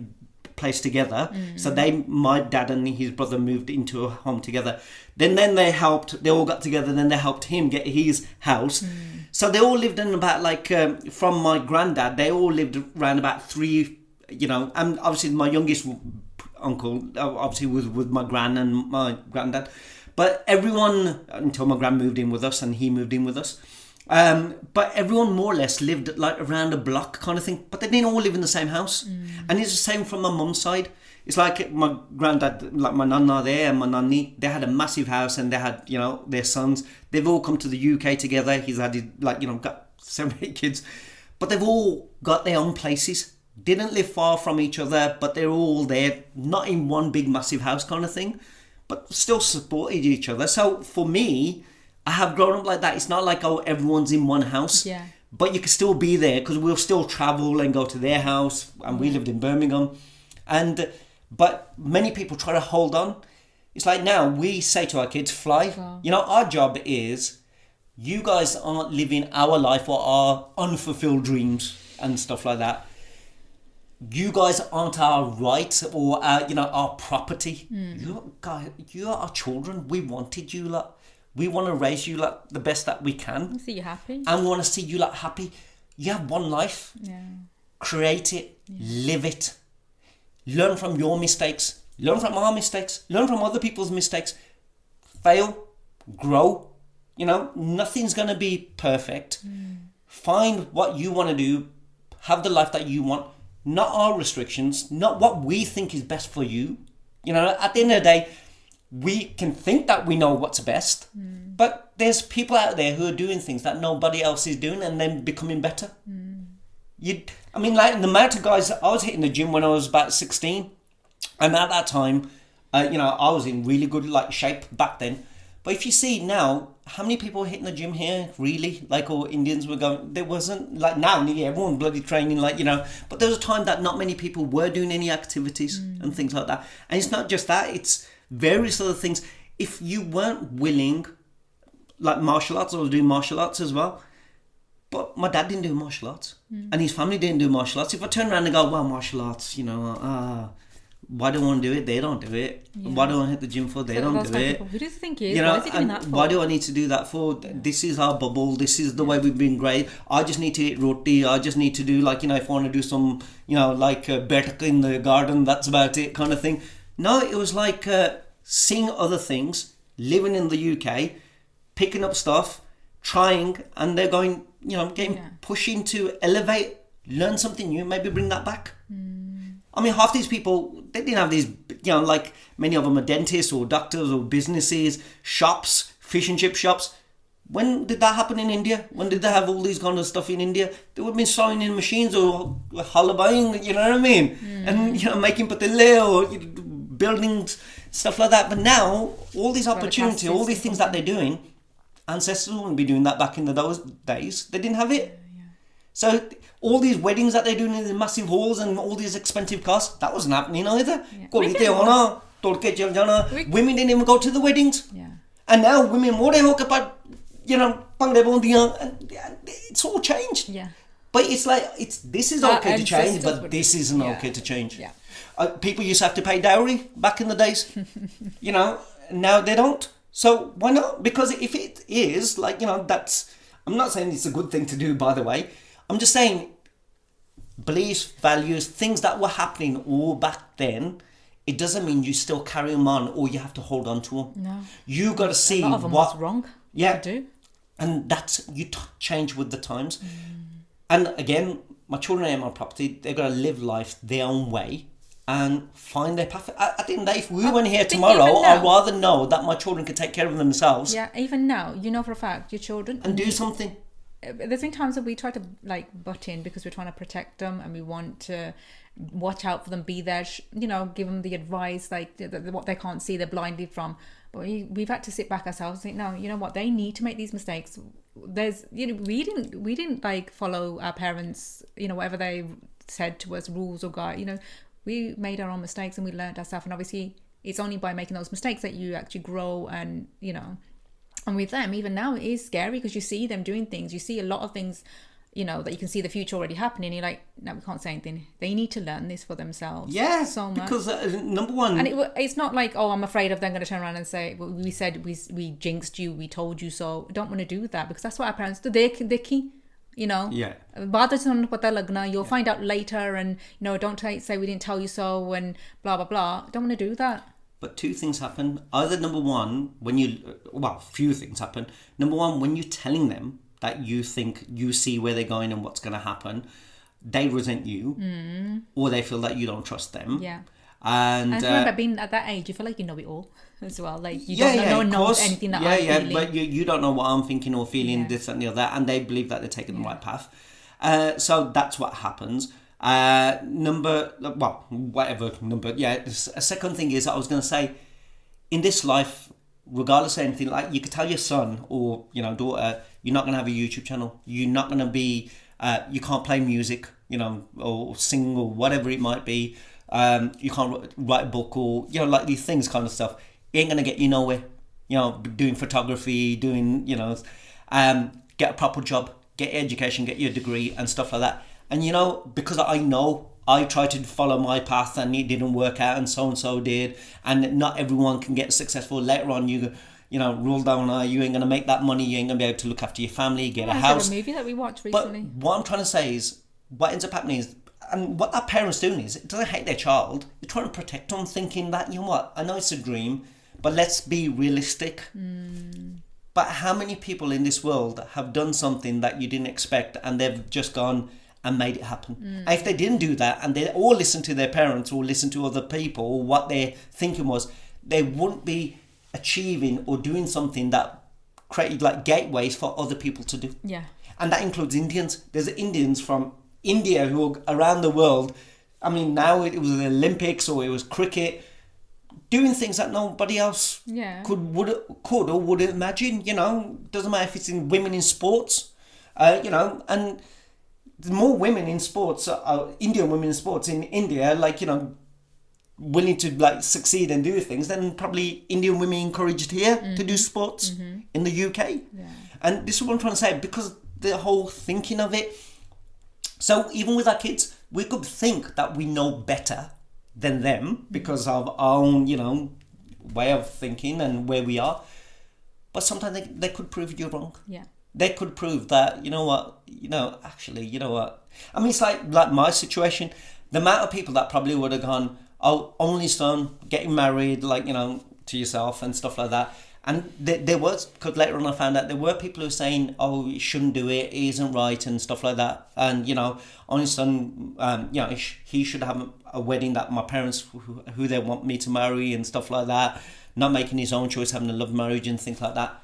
placed together. So my dad and his brother moved into a home together. Then they all got together, then they helped him get his house. So they all lived in about like, from my granddad, they all lived around about 3, and obviously my youngest uncle obviously was with my gran and my granddad. But everyone, until my gran moved in with us and he moved in with us. But everyone more or less lived like around a block kind of thing, but they didn't all live in the same house. And it's the same from my mum's side. It's like my granddad, like my nana there and my nanny, they had a massive house and they had, their sons. They've all come to the UK together. He's had, got 7, 8 kids, but they've all got their own places. Didn't live far from each other, but they're all there, not in one big massive house kind of thing, but still supported each other. So for me, I have grown up like that. It's not like, everyone's in one house. Yeah. But you can still be there because we'll still travel and go to their house. And we lived in Birmingham. But many people try to hold on. It's like now we say to our kids, fly. Wow. Our job is, you guys aren't living our life or our unfulfilled dreams and stuff like that. You guys aren't our right or our property. You are our children. We wanted you lot. We want to raise you like the best that we can. See you happy. And we want to see you like happy. You have one life. Yeah. Create it. Live it. Learn from your mistakes. Learn from our mistakes. Learn from other people's mistakes. Fail. Grow. Nothing's going to be perfect. Find what you want to do. Have the life that you want. Not our restrictions. Not what we think is best for you. At the end of the day, we can think that we know what's best, but there's people out there who are doing things that nobody else is doing and then becoming better. Like the amount of guys, I was hitting the gym when I was about 16, and at that time, I was in really good shape back then. But if you see now, how many people are hitting the gym here, really? All Indians were going, there wasn't, now nearly everyone bloody training, but there was a time that not many people were doing any activities and things like that. And it's not just that, it's various other things. If you weren't willing, like martial arts, I was doing martial arts as well, but my dad didn't do martial arts and his family didn't do martial arts. If I turn around and go, well, martial arts, why do I want to do it? They don't do it. Why do I hit the gym for? They don't do it. Who do you think he is? Why is he doing that for? Why do I need to do that for? This is our bubble. This is the way we've been raised. I just need to eat roti. I just need to do if I want to do some, betak in the garden, that's about it kind of thing. No, it was seeing other things, living in the UK, picking up stuff, trying, and they're going, pushing to elevate, learn something new, maybe bring that back. Half these people, they didn't have these, many of them are dentists or doctors or businesses, shops, fish and chip shops. When did that happen in India? When did they have all these kind of stuff in India? They would have been sewing in machines or halabaing, you know what I mean? And, making patille or buildings, stuff like that. But now, all these opportunities, all these things that they're doing, ancestors wouldn't be doing that back in those days. They didn't have it. So all these weddings that they're doing in the massive halls and all these expensive cars, that wasn't happening either. Women didn't even go to the weddings. And now women more they hook up, it's all changed. But this is okay to change, but this isn't okay to change. People used to have to pay dowry back in the days. Now they don't. So why not? Because if it is that's, I'm not saying it's a good thing to do, by the way. I'm just saying beliefs, values, things that were happening all back then, it doesn't mean you still carry them on or you have to hold on to them. No. You got to see a lot of them was wrong. Yeah. To do. And that's, change with the times. And again, my children are my property. They've got to live life their own way and find their path. At the end of the day, if we weren't here tomorrow, I'd rather know that my children can take care of themselves. Yeah, even now, for a fact, your children... And do something. There's been times that we try to butt in because we're trying to protect them and we want to watch out for them, be there, give them the advice, what they can't see, they're blinded from. But we've had to sit back ourselves and think, no, you know what, they need to make these mistakes. There's, we didn't follow our parents, whatever they said to us, rules or guide, we made our own mistakes and we learned ourselves. And obviously it's only by making those mistakes that you actually grow and, and with them, even now, it is scary because you see them doing things. You see a lot of things, that you can see the future already happening. You're like, no, we can't say anything. They need to learn this for themselves. Yeah, so much. because number one, and it's not like, oh, I'm afraid of them going to turn around and say, well, we said we jinxed you, we told you so. I don't want to do that, because that's what our parents do. They key, yeah. You'll find out later, and don't say we didn't tell you so, and blah blah blah. I don't want to do that. But two things happen. Either number one, few things happen. Number one, when you're telling them that you think you see where they're going and what's going to happen, they resent you, or they feel that you don't trust them. Yeah. And I remember being at that age, you feel like you know it all as well. Like you don't know, no one knows anything that I'm feeling. But you don't know what I'm thinking or feeling, this and the other, and they believe that they're taking the right path. So that's what happens. A second thing is, I was going to say, in this life, regardless of anything, like you could tell your son or daughter, you're not going to have a YouTube channel, you're not going to be you can't play music, or sing or whatever it might be, you can't write a book, or like these things kind of stuff. It ain't going to get you nowhere. Doing photography, doing get a proper job, get education, get your degree and stuff like that. And because I tried to follow my path and it didn't work out, and so did, and not everyone can get successful. Later on, rule down, you ain't gonna make that money, you ain't gonna be able to look after your family, get a house. A movie that we watched recently. But what I'm trying to say is, what ends up happening is, and what that parents doing is, it doesn't hate their child, they're trying to protect them, thinking that, I know it's a dream, but let's be realistic. But how many people in this world have done something that you didn't expect, and they've just gone and made it happen? And if they didn't do that, and they all listened to their parents or listened to other people, or what their thinking was, they wouldn't be achieving or doing something that created like gateways for other people to do. Yeah. And that includes Indians. There's Indians from India who are around the world. I mean, now it was the Olympics or it was cricket, doing things that nobody else could or would imagine. Doesn't matter if it's in women in sports, and the more women in sports, Indian women in sports in India, willing to succeed and do things, then probably Indian women encouraged here to do sports in the UK. Yeah. And this is what I'm trying to say, because the whole thinking of it. So even with our kids, we could think that we know better than them because of our own, way of thinking and where we are. But sometimes they could prove you wrong. Yeah. They could prove that, actually, I mean, it's like my situation. The amount of people that probably would have gone, oh, only son, getting married, to yourself and stuff like that. And there was, because later on I found out there were people who were saying, oh, you shouldn't do it, it isn't right and stuff like that. And, only son, he should have a wedding that my parents, who they want me to marry and stuff like that, not making his own choice, having a love marriage and things like that.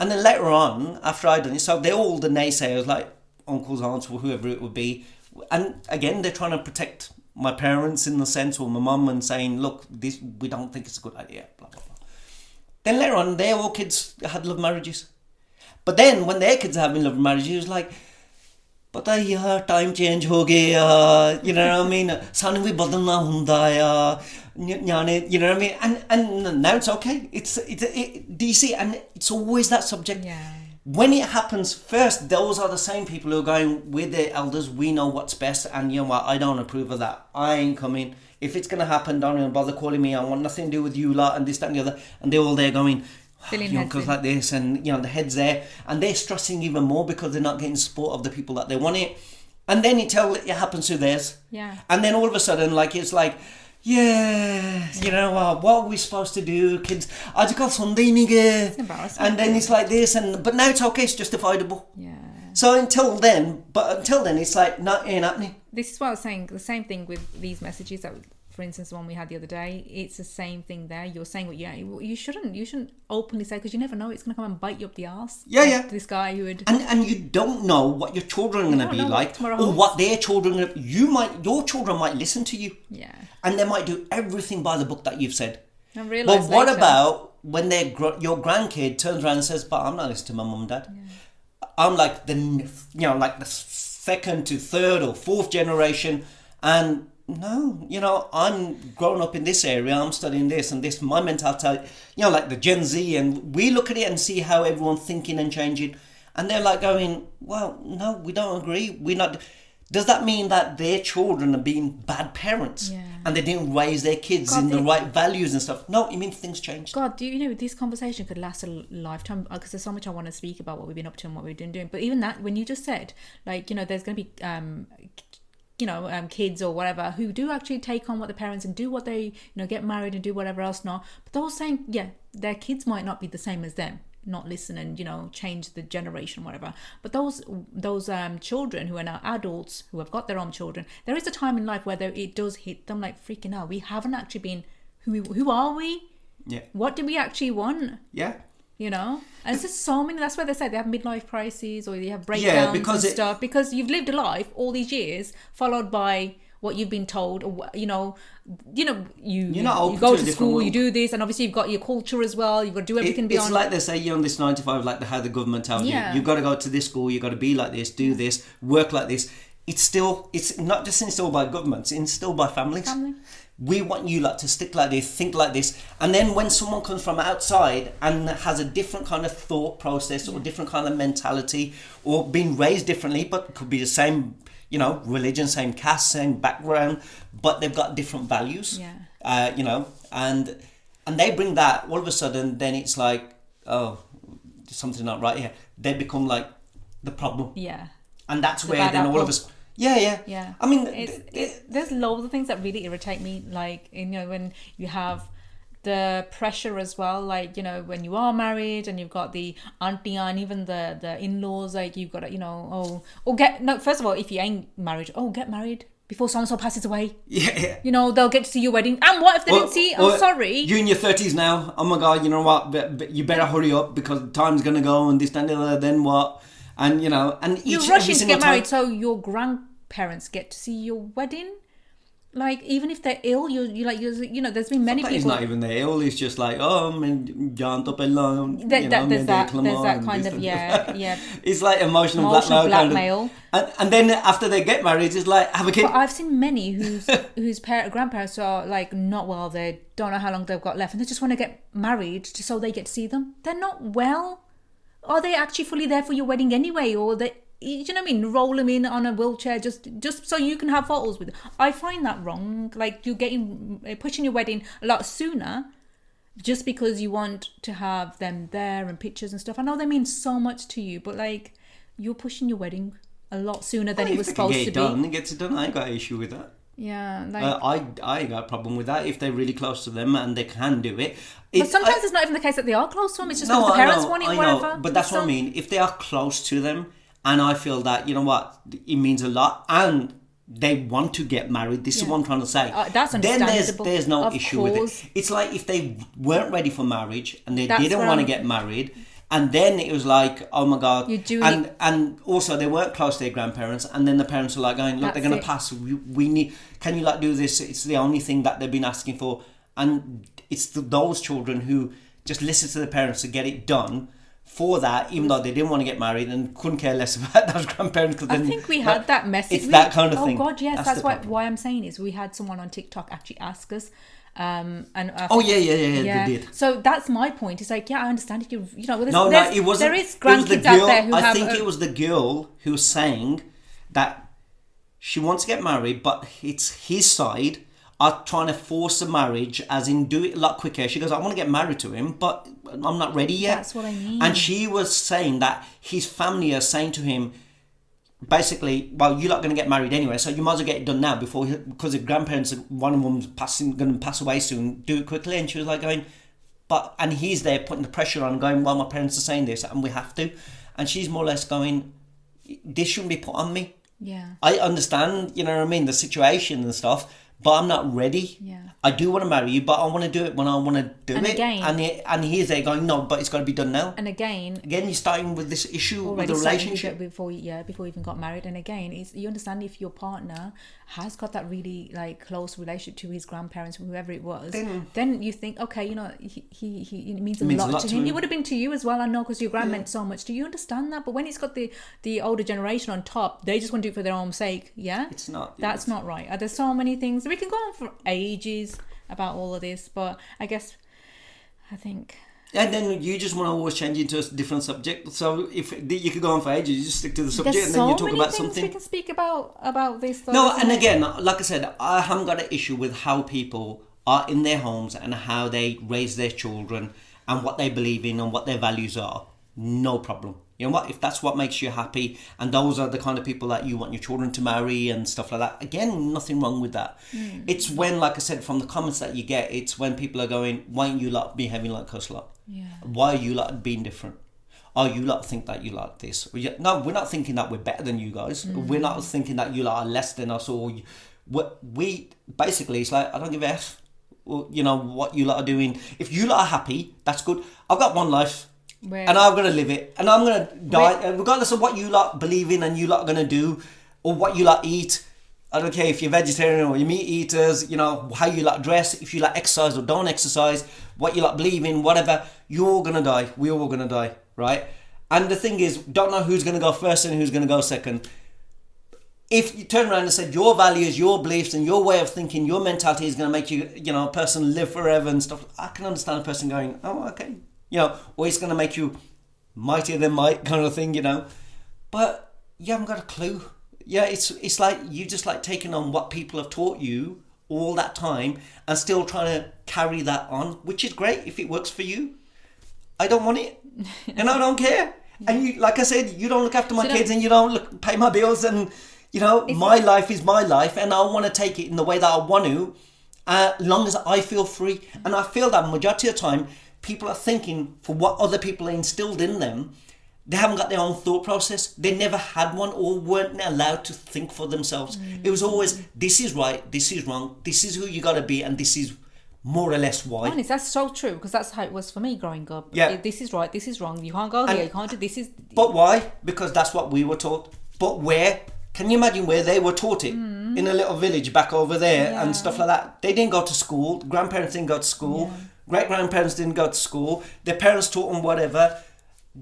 And then later on, after I'd done it, so they're all the naysayers, like uncles, aunts, or whoever it would be. And again, they're trying to protect my parents in the sense, or my mum, and saying, look, we don't think it's a good idea, blah, blah, blah. Then later on, their all kids had love marriages. But then when their kids are having love marriages, it was like, pata hi yaar, time change ho gaya, you know what I mean? Sanu bhi badalna hunda hai, nyane, you know what I mean? And now it's okay. Do you see? And it's always that subject. Yeah. When it happens first, those are the same people who are going with their elders, we know what's best, and you know what, I don't approve of that. I ain't coming. If it's going to happen, don't even bother calling me. I want nothing to do with you lot and this, that and the other. And they're all there going, uncles like this, and the head's there. And they're stressing even more because they're not getting support of the people that they want it. And then it happens to theirs. Yeah. And then all of a sudden, it's like, what are we supposed to do, kids? It's and then it's like this, but now it's okay, it's justifiable. Yeah. So until then, it's like, not ain't happening. This is what I was saying, the same thing with these messages that, for instance, the one we had the other day, it's the same thing there. You're saying what you shouldn't openly say, because you never know, it's going to come and bite you up the arse. Yeah. This guy who would... And you don't know what your children are going to be like, or what their children are... Your children might listen to you. Yeah. And they might do everything by the book that you've said. And realize but what later, about when your grandkid turns around and says, but I'm not listening to my mum and dad. Yeah. I'm like the second to third or fourth generation, and no, I'm growing up in this area, I'm studying this and this, my mentality, like the Gen Z, and we look at it and see how everyone's thinking and changing, And they're like going, well, no, we don't agree. We're not. Does that mean that their children are being bad parents and they didn't raise their kids in the right values and stuff? No, it means things changed. God, do you know this conversation could last a lifetime, because there's so much I want to speak about what we've been up to and what we've been doing. But even that, when you just said, like, you know, there's going to be kids or whatever who do actually take on what the parents and do what they, you know, get married and do whatever else not. But those saying, their kids might not be the same as them, not listen and, you know, change the generation, whatever. But those children who are now adults, who have got their own children, there is a time in life where it does hit them like, freaking hell, we haven't actually been, who are we? Yeah. What do we actually want? Yeah. You know? And it's just so many, that's why they say they have midlife crises or they have breakdowns and stuff, because you've lived a life all these years followed by what you've been told, or you go to school, you do this, and obviously you've got your culture as well. You've got to do everything beyond. It's like they say, you're on this 9 to 5, like how the government tells you, you've got to go to this school, you've got to be like this, do this, work like this. It's not just instilled by governments, it's instilled by families. We want you like to stick like this, think like this, and then when someone comes from outside and has a different kind of thought process or different kind of mentality, or being raised differently, but could be the same, you know, religion, same caste, same background, but they've got different values. You know, and they bring that, all of a sudden, then it's like, oh, there's something not right here. They become like the problem. Yeah. And that's where then all of us. Yeah. I mean, there's loads of things that really irritate me, like, you know, when you have the pressure as well, like, you know, when you are married and you've got the auntie and even the in-laws, like, you've got to, you know, first of all, if you ain't married, get married before so-and-so passes away. Yeah. You know, they'll get to see your wedding. And what if they didn't see? I'm sorry. You're in your 30s now. Oh my God, you know what? You better hurry up because time's going to go and this and that, then what? And, you know, and you're rushing to get married so your grandparents get to see your wedding. Like, even if they're ill, you know, there's been many people. He's not even there ill. He's just like, John up alone. There's that kind of, yeah. It's like emotional blackmail. Kind of, and then after they get married, it's like, have a kid. But I've seen many whose grandparents are like not well. They don't know how long they've got left, and they just want to get married so they get to see them. They're not well. Are they actually fully there for your wedding anyway, or they? You know what I mean? Roll them in on a wheelchair just so you can have photos with them. I find that wrong. Like, you're pushing your wedding a lot sooner just because you want to have them there and pictures and stuff. I know they mean so much to you, but like, you're pushing your wedding a lot sooner than it was supposed to be. It gets it done. I ain't got an issue with that. Yeah, like, I ain't got a problem with that if they're really close to them and they can do it. But sometimes it's not even the case that they are close to them. It's just because the parents want it, whatever. But that's what I mean. If they are close to them, and I feel that, you know what, it means a lot, and they want to get married. This is what I'm trying to say. That's understandable. Then there's no issue with it. It's like if they weren't ready for marriage and they didn't want to get married, and then it was like, oh my God. And also they weren't close to their grandparents, and then the parents are like going, look, they're going to pass. We need, can you like do this? It's the only thing that they've been asking for. And it's those children who just listen to the parents to get it done. For that, even though they didn't want to get married and couldn't care less about those grandparents. I think we had that message. It's that kind of thing. Oh God, yes. That's why I'm saying is we had someone on TikTok actually ask us. They did. So that's my point. It's like, I understand if you know. It wasn't. There is grandkids out there who I think it was the girl who was saying that she wants to get married, but it's his side are trying to force a marriage, as in do it a lot quicker. She goes, I want to get married to him, but I'm not ready yet. That's what I mean. And she was saying that his family are saying to him, basically, well, you're not going to get married anyway, so you might as well get it done now because the grandparents, one of them's going to pass away soon, do it quickly. And she was like going, and he's there putting the pressure on, going, well, my parents are saying this and we have to. And she's more or less going, this shouldn't be put on me. Yeah. I understand, you know what I mean, the situation and stuff, but I'm not ready. Yeah. I do want to marry you, but I want to do it when I want to do it. Again, and he's there going, no, but it's got to be done now. And again, you're starting with this issue with the relationship before you even got married. And again, you understand if your partner has got that really like close relationship to his grandparents, whoever it was, then you think, okay, you know, he it means a lot to him. It would have been to you as well. I know, because your grand meant so much. Do you understand that? But when it's got the older generation on top, they just want to do it for their own sake. Yeah, it's not. That's not right. There's so many things we can go on for ages about all of this, but I think And then you just want to always change into a different subject. So if you could go on for ages, you just stick to the subject There's and so then you talk many about things something. we can speak about this. Though, No, isn't and it? again, like I said, I haven't got an issue with how people are in their homes and how they raise their children and what they believe in and what their values are. No problem. You know what? If that's what makes you happy and those are the kind of people that you want your children to marry and stuff like that, again, nothing wrong with that. It's when, like I said, from the comments that you get, it's when people are going, why aren't you lot behaving like us lot? Yeah. Why are you lot being different? Oh, you lot think that you like this. No, we're not thinking that we're better than you guys. We're not thinking that you lot are less than us, or we basically, it's like, I don't give a F, you know, what you lot are doing. If you lot are happy, that's good. I've got one life. Where- And I'm going to live it. And I'm going to die. Regardless of what you lot believe in and you lot are going to do, or what you lot eat. I don't care if you're vegetarian or you're meat eaters, you know, how you lot dress, if you lot exercise or don't exercise, what you lot believe in, whatever, you're all going to die. We're all going to die, right? And the thing is, don't know who's going to go first and who's going to go second. If you turn around and said your values, your beliefs and your way of thinking, your mentality is going to make you, you know, a person live forever and stuff, I can understand a person going, oh, okay. You know, or it's going to make you mightier than might kind of thing, you know. But you haven't got a clue. Yeah, it's like you just like taking on what people have taught you all that time and still trying to carry that on, which is great if it works for you. I don't want it. And I don't care. And you, like I said, you don't look after my kids and you don't pay my bills and, you know, my life is my life and I want to take it in the way that I want to, as long as I feel free. And I feel that majority of the time, people are thinking for what other people instilled in them. They haven't got their own thought process. They never had one or weren't allowed to think for themselves. It was always, this is right, this is wrong, this is who you got to be, and this is more or less why. Honest, that's so true, because that's how it was for me growing up. Yeah. This is right, this is wrong, you can't go here, you can't do this. But why? Because that's what we were taught. But where? Can you imagine where they were taught it? In a little village back over there and stuff like that. They didn't go to school. Grandparents didn't go to school. Great-grandparents didn't go to school. Their parents taught them whatever.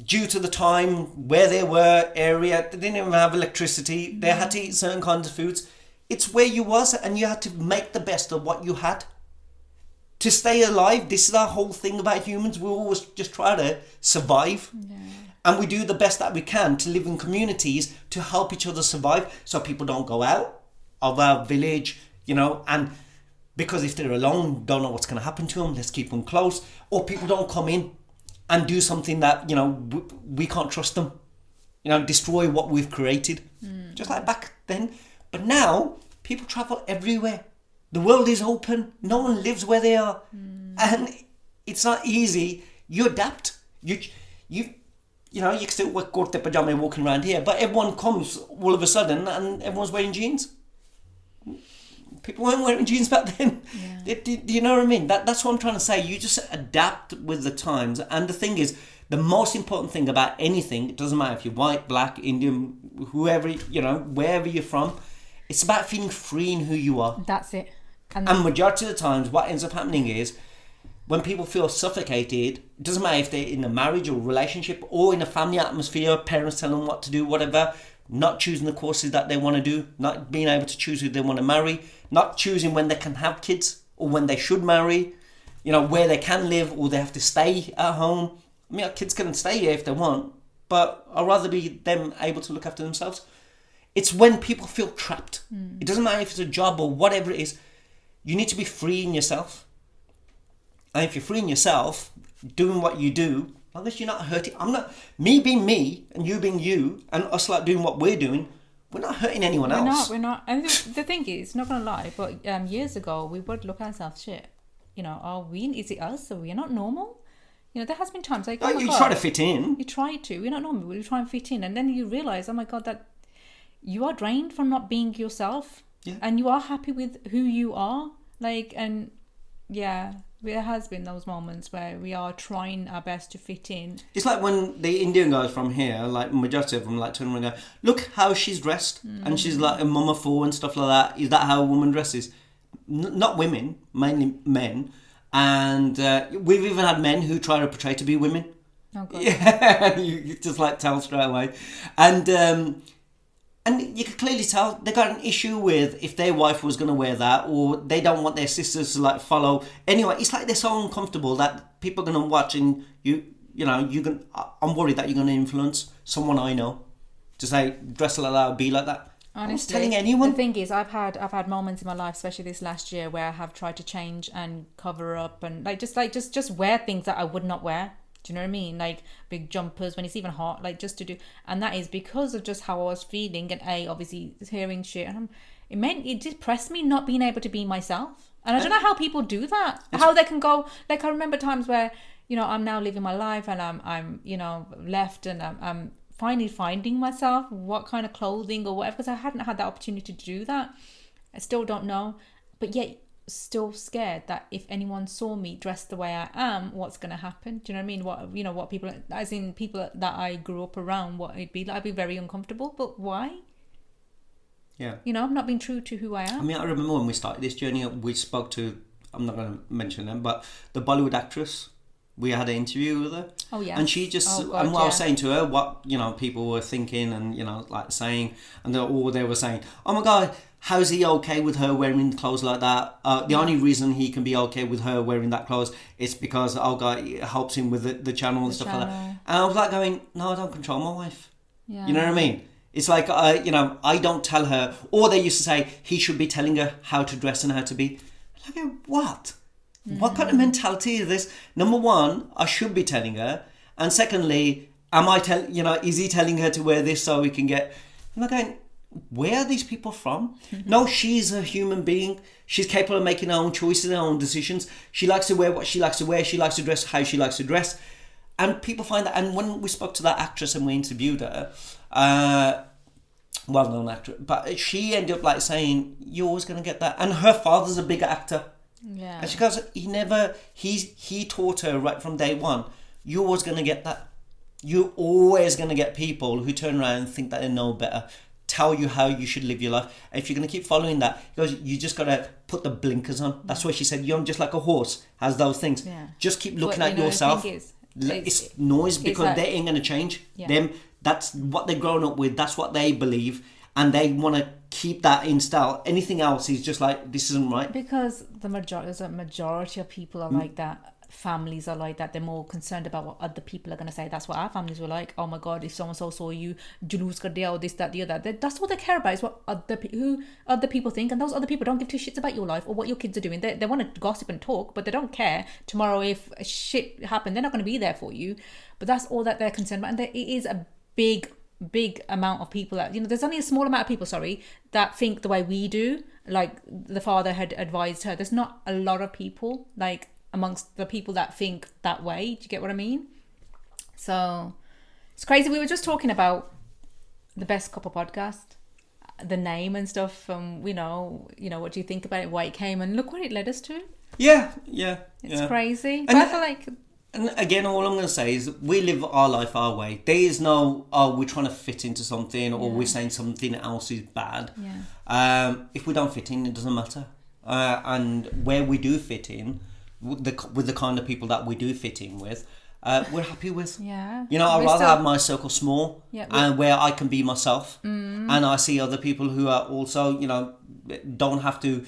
Due to the time, where they were, area, they didn't even have electricity. They had to eat certain kinds of foods. It's where you was and you had to make the best of what you had. To stay alive, this is our whole thing about humans. We always just try to survive. And we do the best that we can to live in communities to help each other survive so people don't go out of our village, you know, and because if they're alone, don't know what's going to happen to them, let's keep them close. Or people don't come in and do something that, you know, we can't trust them. You know, destroy what we've created. Just like back then. But now, people travel everywhere. The world is open. No one lives where they are. And it's not easy. You adapt. You know, you can still wear corte pajama walking around here, but everyone comes all of a sudden and everyone's wearing jeans. People weren't wearing jeans back then. Do you know what I mean? That's what I'm trying to say. You just adapt with the times. And the thing is, the most important thing about anything, it doesn't matter if you're white, black, Indian, whoever, you know, wherever you're from, it's about feeling free in who you are. That's it. And majority of the times, what ends up happening is, when people feel suffocated, it doesn't matter if they're in a marriage or relationship or in a family atmosphere, parents tell them what to do, whatever, not choosing the courses that they want to do, not being able to choose who they want to marry, not choosing when they can have kids or when they should marry, you know, where they can live or they have to stay at home. I mean, our kids can stay here if they want, but I'd rather be them able to look after themselves. It's when people feel trapped. It doesn't matter if it's a job or whatever it is. You need to be free in yourself. And if you're free in yourself, doing what you do, as long as you're not hurting, me being me and you being you and us like doing what we're doing, we're not hurting anyone else. We're not. And the thing is, not going to lie, but years ago, we would look at ourselves, shit, you know, is it us? Are we not normal? You know, there has been times like, oh my you God, try to fit in. You try to. We're not normal. We try and fit in. And then you realise, oh my God, that you are drained from not being yourself. Yeah. And you are happy with who you are. Like, and yeah, there has been those moments where we are trying our best to fit in. It's like when the Indian guys from here, like majority of them, like turn around and go, look how she's dressed, and she's like a mama fool and stuff like that. Is that how a woman dresses? Not women, mainly men. And we've even had men who try to portray to be women. Oh God. Yeah, you just like tell straight away. And And you could clearly tell they got an issue with if their wife was going to wear that, or they don't want their sisters to like follow. Anyway, it's like they're so uncomfortable that people are going to watch, and I'm worried that you're going to influence someone I know to say dress like that, be like that. Honestly, telling anyone. The thing is, I've had moments in my life, especially this last year, where I have tried to change and cover up and just wear things that I would not wear. Do you know what I mean? Like big jumpers when it's even hot, like just to do, and that is because of just how I was feeling, and obviously hearing shit, and it depressed me not being able to be myself. And I don't know how people do that. How they can go, like I remember times where I'm now living my life, and I'm left, and I'm finally finding myself, what kind of clothing or whatever, because I hadn't had that opportunity to do that. I still don't know, but yet still scared that if anyone saw me dressed the way I am, what's going to happen? Do you know what I mean? What people, as in people that I grew up around, what it'd be like. I'd be very uncomfortable. But why? Yeah. I'm not being true to who I am. I mean, I remember when we started this journey, we spoke to, I'm not going to mention them, but the Bollywood actress. We had an interview with her. Oh yeah. And she just, God, and what I was saying to her, what people were thinking, and like saying, and they were saying, oh my God, how's he okay with her wearing clothes like that? The only reason he can be okay with her wearing that clothes is because it helps him with the channel and stuff like that. And I was like going, no, I don't control my wife. Yeah. You know what I mean? It's like I don't tell her, or they used to say he should be telling her how to dress and how to be. Like, what? What kind of mentality is this? Number one, I should be telling her, and secondly, is he telling her to wear this so we can get? I'm like going, where are these people from? No, she's a human being. She's capable of making her own choices, her own decisions. She likes to wear what she likes to wear. She likes to dress how she likes to dress, and people find that. And when we spoke to that actress and we interviewed her, well-known actress, but she ended up like saying, "You're always going to get that." And her father's a big actor. Yeah. And she goes, he taught her right from day one, you're always going to get that. You're always going to get people who turn around and think that they know better, tell you how you should live your life. And if you're going to keep following that, he goes, you just got to put the blinkers on. That's why she said, you're just like a horse, has those things. Yeah. Just keep looking at yourself. It's noise, because they ain't going to change. Yeah. That's what they're grown up with. That's what they believe. And they want to keep that in style. Anything else is just like, this isn't right. Because there's a majority of people are like that. Families are like that. They're more concerned about what other people are going to say. That's what our families were like. Oh my God, if so-and-so saw you, julus kar diya, or this, that, the other. That's all they care about, is what who other people think. And those other people don't give two shits about your life or what your kids are doing. They want to gossip and talk, but they don't care. Tomorrow, if shit happened, they're not going to be there for you. But that's all that they're concerned about. And it is a big amount of people that, there's only a small amount of people, that think the way we do. Like the father had advised her. There's not a lot of people, like, amongst the people that think that way. Do you get what I mean? So it's crazy. We were just talking about the Best Couple podcast, the name and stuff, and what do you think about it, why it came, and look what it led us to. It's crazy. But I feel like, and again, all I'm going to say is we live our life our way. There is no, we're trying to fit into something, or we're saying something else is bad. If we don't fit in, it doesn't matter. And where we do fit in, with the kind of people that we do fit in with, we're happy with. Yeah. I'd rather have my circle small, and where I can be myself. Mm. And I see other people who are also, don't have to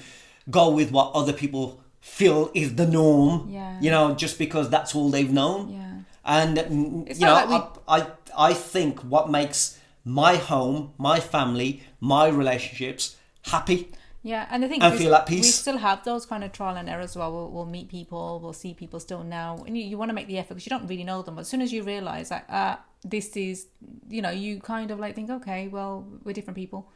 go with what other people feel is the norm. Yeah. Just because that's all they've known. Yeah. And It's I think what makes my home, my family, my relationships happy. Yeah, and I think feel at peace. We still have those kind of trial and errors as well. We'll meet people, we'll see people still now, and you want to make the effort because you don't really know them. But as soon as you realise that this is, you kind of like think, okay, well, we're different people.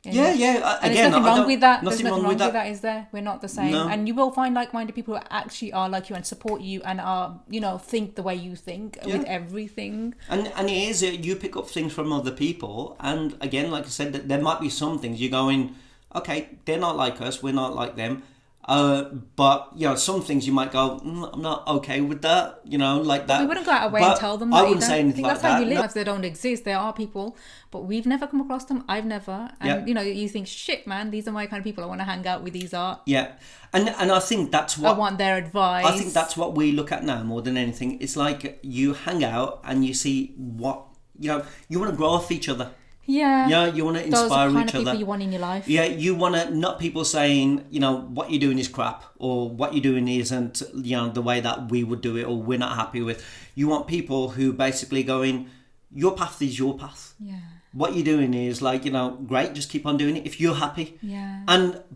Yeah. And Again, there's nothing wrong with that. Nothing There's nothing wrong with that, is there? We're not the same. No. And you will find like-minded people who actually are like you and support you and are, think the way you think with everything. And it is, you pick up things from other people. And again, like I said, there might be some things you're going, okay, they're not like us, we're not like them. But some things you might go, I'm not okay with that, like that. We wouldn't go out of our way and tell them that. I wouldn't say anything like that. That's how you live. If they don't exist, there are people, but we've never come across them. I've never. And you think, shit, man, these are my kind of people I want to hang out with. These are. Yeah, and I think that's what I want their advice. I think that's what we look at now more than anything. It's like you hang out and you see what you want to grow off each other. Yeah. Yeah, you want to Those inspire are kind each of people other. you want in your life. Yeah, you want to, not people saying, what you're doing is crap, or what you're doing isn't, the way that we would do it, or we're not happy with. You want people who basically going, your path is your path. Yeah. What you're doing is great, just keep on doing it if you're happy. Yeah.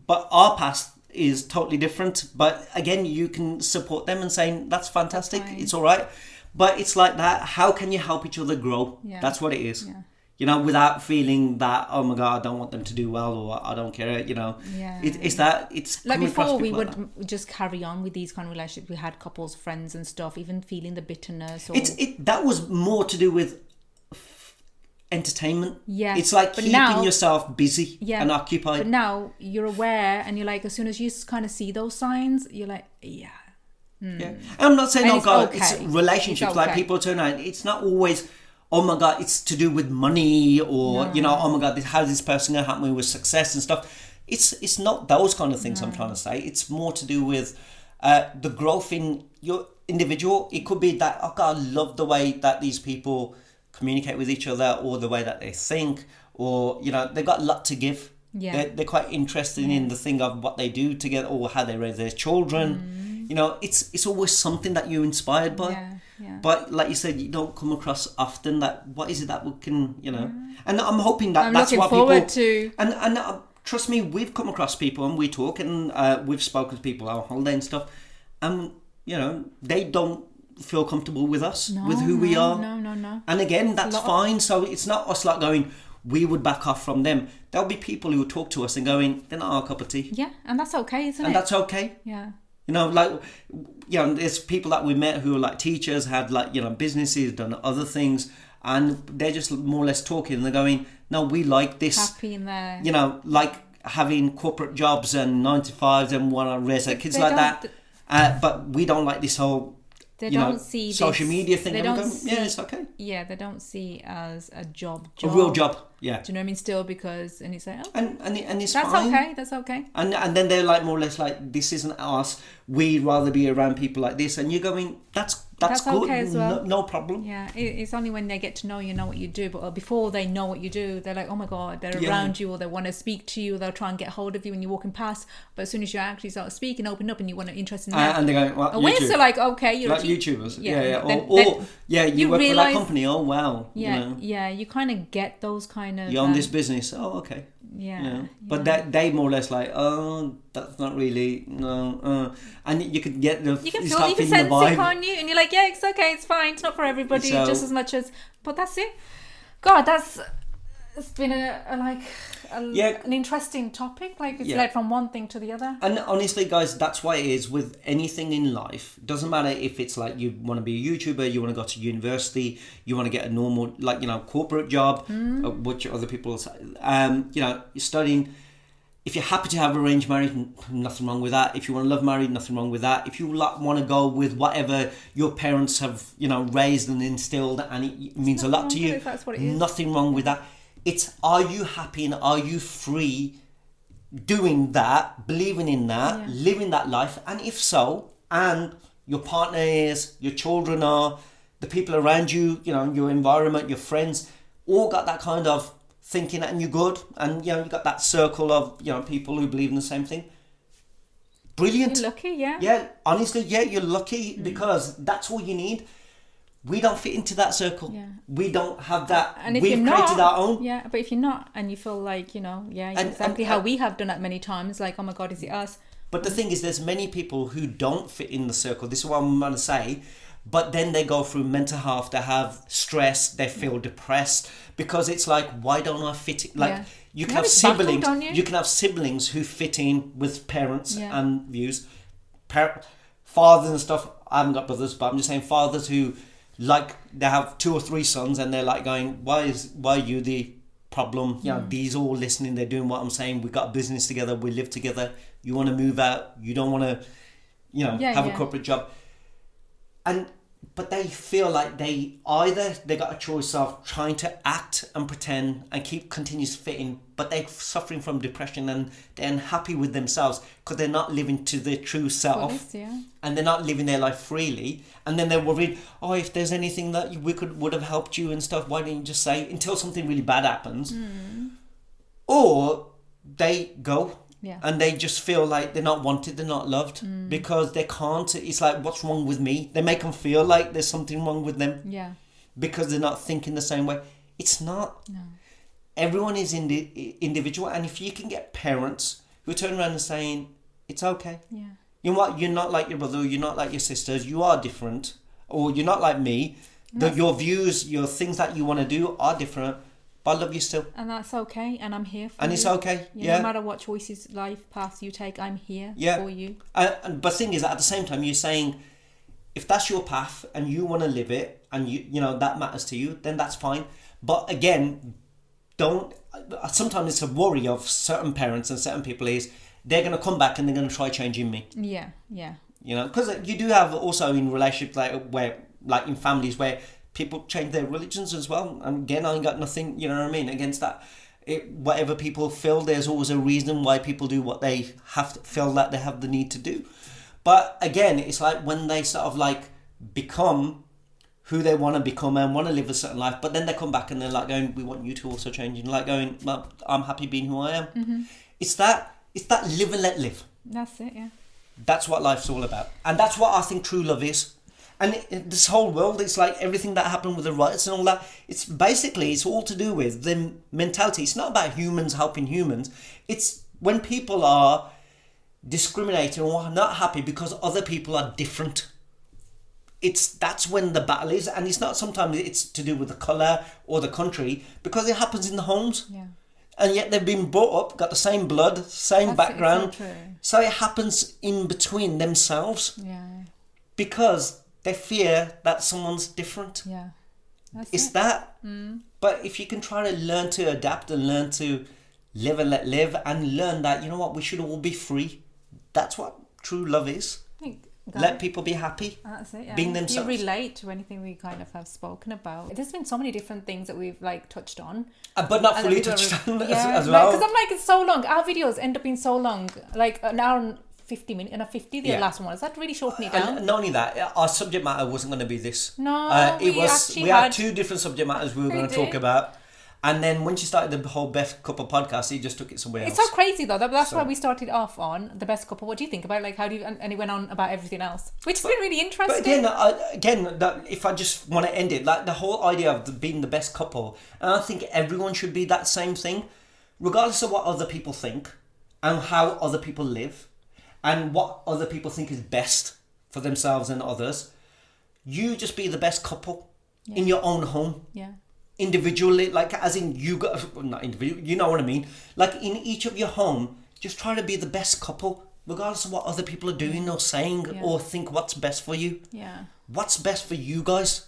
But our path is totally different. But again, you can support them and saying, that's fantastic, That's fine. it's all right. But it's like that, how can you help each other grow? Yeah. That's what it is. Yeah. Without feeling that, oh my God, I don't want them to do well, or I don't care, Yeah. It's that, it's like coming across before we people like would just carry on with these kind of relationships. We had couples, friends and stuff, even feeling the bitterness. Or... that was more to do with entertainment. Yeah. It's like But keeping now- yourself busy and occupied. But now you're aware and you're like, as soon as you kind of see those signs, you're like, yeah. Yeah. I'm not saying, And oh it's God, okay. it's relationships. It's Like okay. people turn around, it's not always, oh my God, it's to do with money, or, oh my God, how's this person going to help me with success and stuff. It's not those kind of things I'm trying to say. It's more to do with the growth in your individual. It could be that, oh God, I love the way that these people communicate with each other, or the way that they think, or, they've got a lot to give. Yeah. They're quite interested in the thing of what they do together, or how they raise their children. It's always something that you're inspired by. Yeah. But like you said, you don't come across often that, what is it that we can, and I'm hoping that that's looking what forward people... to... And trust me, we've come across people and we talk, and we've spoken to people on holiday and stuff, and, they don't feel comfortable with us, with who we are. No. And again, that's fine. So it's not us like going, we would back off from them. There'll be people who will talk to us and going, they're not our cup of tea. Yeah, and that's okay, isn't it? And that's okay. Yeah. There's people that we met who are like teachers, had businesses, done other things, and they're just more or less talking, and they're going, no, we like this. Happy in there. Like having corporate jobs and 9-to-5s and want to raise their kids They like don't- that. But we don't like this whole, They don't see social this- media thing. They And don't we're going, see, yeah, it's okay. Yeah, they don't see as a job. A real job, yeah. Do you know what I mean? Still, because and it's like, oh, And it's that's fine. okay. That's okay. And then they're like more or less like, this isn't us. We'd rather be around people like this. And you're going, that's good. okay as well. No problem. Yeah, it's only when they get to know you, know what you do. But before they know what you do, they're like, oh my God, they're around you, or they want to speak to you, or they'll try and get hold of you when you're walking past. But as soon as you actually start speaking, open up, and you want to interest in that, And they're going, well, and we're YouTube. still like, okay, you're Like a YouTubers. Yeah. Then- Or you you work for that realise- company. Oh, wow. yeah, you kind of get those kind of. You own this business. Oh, okay. Yeah. But they more or less like, oh, that's not really, no. And you could get the, You can you feel, start you can feeling sense the vibe. it on you, and you're like, yeah, it's okay, it's fine, it's not for everybody, So- just as much as. But that's it. God, it's been an interesting topic. Like it's led from one thing to the other. And honestly, guys, that's why it is with anything in life. Doesn't matter if it's like you want to be a YouTuber, you want to go to university, you want to get a normal, corporate job, which other people say, you're studying. If you're happy to have arranged marriage, nothing wrong with that. If you want to love married, nothing wrong with that. If you want to go with whatever your parents have, raised and instilled, and it means a lot to you, if that's what it is. nothing wrong with that. It's, are you happy and are you free doing that, believing in that, living that life? And if so, and your partner is, your children are, the people around you, your environment, your friends, all got that kind of thinking, and you're good, and you've got that circle of people who believe in the same thing. Brilliant. You're lucky, yeah. Yeah, honestly, you're lucky because that's all you need. We don't fit into that circle. Yeah. We don't have that. And if We've you're not, created our own. Yeah, but if you're not, and you feel like, exactly how we have done it many times, like, oh my God, is it us? But the thing is, there's many people who don't fit in the circle. This is what I'm going to say. But then they go through mental health, they have stress, they feel depressed, because it's like, why don't I fit in? Like, you can have siblings, you can have siblings who fit in with parents and views. Fathers and stuff, I haven't got brothers, but I'm just saying fathers who, like, they have 2 or 3 sons, and they're like going, why are you the problem? These all listening, they're doing what I'm saying. We got a business together, we live together. You want to move out, you don't want to, have a corporate job. And but they feel like they got a choice of trying to act and pretend and keep continuous fitting, but they're suffering from depression and they're unhappy with themselves because they're not living to their true self. Fullest, yeah. And they're not living their life freely, and then they're worried, oh, if there's anything that would have helped you and stuff, why didn't you just say, until something really bad happens. Or they go, Yeah. and they just feel like they're not wanted, they're not loved, because they can't. It's like, what's wrong with me? They make them feel like there's something wrong with them Yeah. because they're not thinking the same way. It's not. No. Everyone is individual, and if you can get parents who turn around and saying, it's okay. Yeah. You know what? You're not like your brother. You're not like your sisters. You are different, or you're not like me. Your views, your things that you want to do are different, but I love you still. And that's okay, and I'm here for you. And it's okay. Yeah. No matter what choices, life paths you take, I'm here for you. But the thing is, at the same time, you're saying, if that's your path and you want to live it, and you know that matters to you, then that's fine. But again, don't. Sometimes it's a worry of certain parents and certain people is they're going to come back and they're going to try changing me. Yeah. Yeah. You know, because you do have also in relationships like in families where people change their religions as well. And again, I ain't got nothing, you know what I mean, against that. Whatever people feel, there's always a reason why people do what they feel that they have the need to do. But again, it's like when they sort of like become who they want to become and want to live a certain life, but then they come back and they're like going, we want you to also change. And like going, well, I'm happy being who I am. Mm-hmm. It's that live and let live. That's it, yeah. That's what life's all about. And that's what I think true love is. And this whole world, it's like everything that happened with the riots and all that, it's all to do with the mentality. It's not about humans helping humans. It's when people are discriminating or are not happy because other people are different. That's when the battle is. And it's not sometimes it's to do with the colour or the country, because it happens in the homes. Yeah. And yet they've been brought up, got the same blood, same background. So true. So it happens in between themselves. Yeah. Because they fear that someone's different. Yeah. It's that. But if you can try to learn to adapt and learn to live and let live and learn that, you know what, we should all be free. That's what true love is. Let people be happy. That's it, yeah. Being themselves. You relate to anything we kind of have spoken about. There's been so many different things that we've like touched on. But not fully touched on as well. Because I'm like, it's so long. Our videos end up being so long. Like an hour and 50 minutes and a 50, the last one. Is that really shortening it down? Not only that, our subject matter wasn't going to be this. No, we had two different subject matters we were going to talk about. And then when she started the whole Best Couple podcast, he just took it somewhere else. It's so crazy though. That's why we started off on the Best Couple. What do you think about, like, how do you, and it went on about everything else, which has been really interesting. But again, if I just want to end it, like the whole idea of being the best couple, and I think everyone should be that same thing, regardless of what other people think and how other people live and what other people think is best for themselves and others. You just be the best couple in your own home. Yeah. Individually, like as in not individual, you know what I mean, like in each of your home, just try to be the best couple regardless of what other people are doing or saying or think what's best for you. What's best for you guys,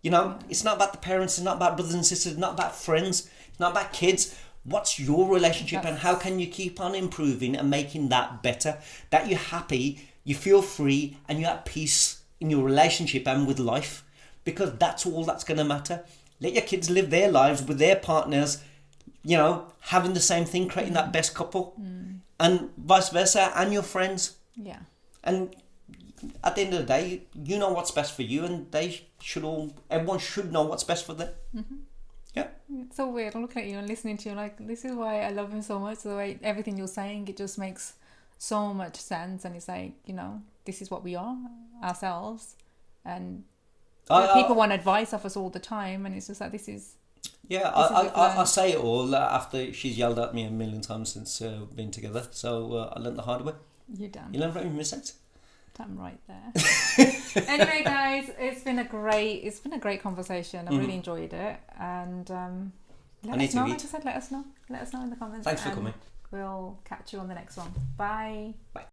you know. It's not about the parents, it's not about brothers and sisters, it's not about friends, it's not about kids. What's your relationship and how can you keep on improving and making that better, that you're happy, you feel free and you're at peace in your relationship and with life, because that's all that's going to matter. Let your kids live their lives with their partners, you know, having the same thing, creating that best couple, and vice versa, and your friends. Yeah. And at the end of the day, you know what's best for you, and everyone should know what's best for them. Mm-hmm. Yeah. It's so weird. I'm looking at you and listening to you, like, this is why I love him so much. The way everything you're saying, it just makes so much sense, and it's like, you know, this is what we are ourselves, and people want advice of us all the time, and it's just like, this is. Yeah, I say it all after she's yelled at me a million times since being together. So I learned the hard way. You're done. You learn from your mistakes. I'm right there. Anyway, guys, it's been a great conversation. I really enjoyed it, and let us know. Like I said, let us know in the comments. Thanks for coming. We'll catch you on the next one. Bye. Bye.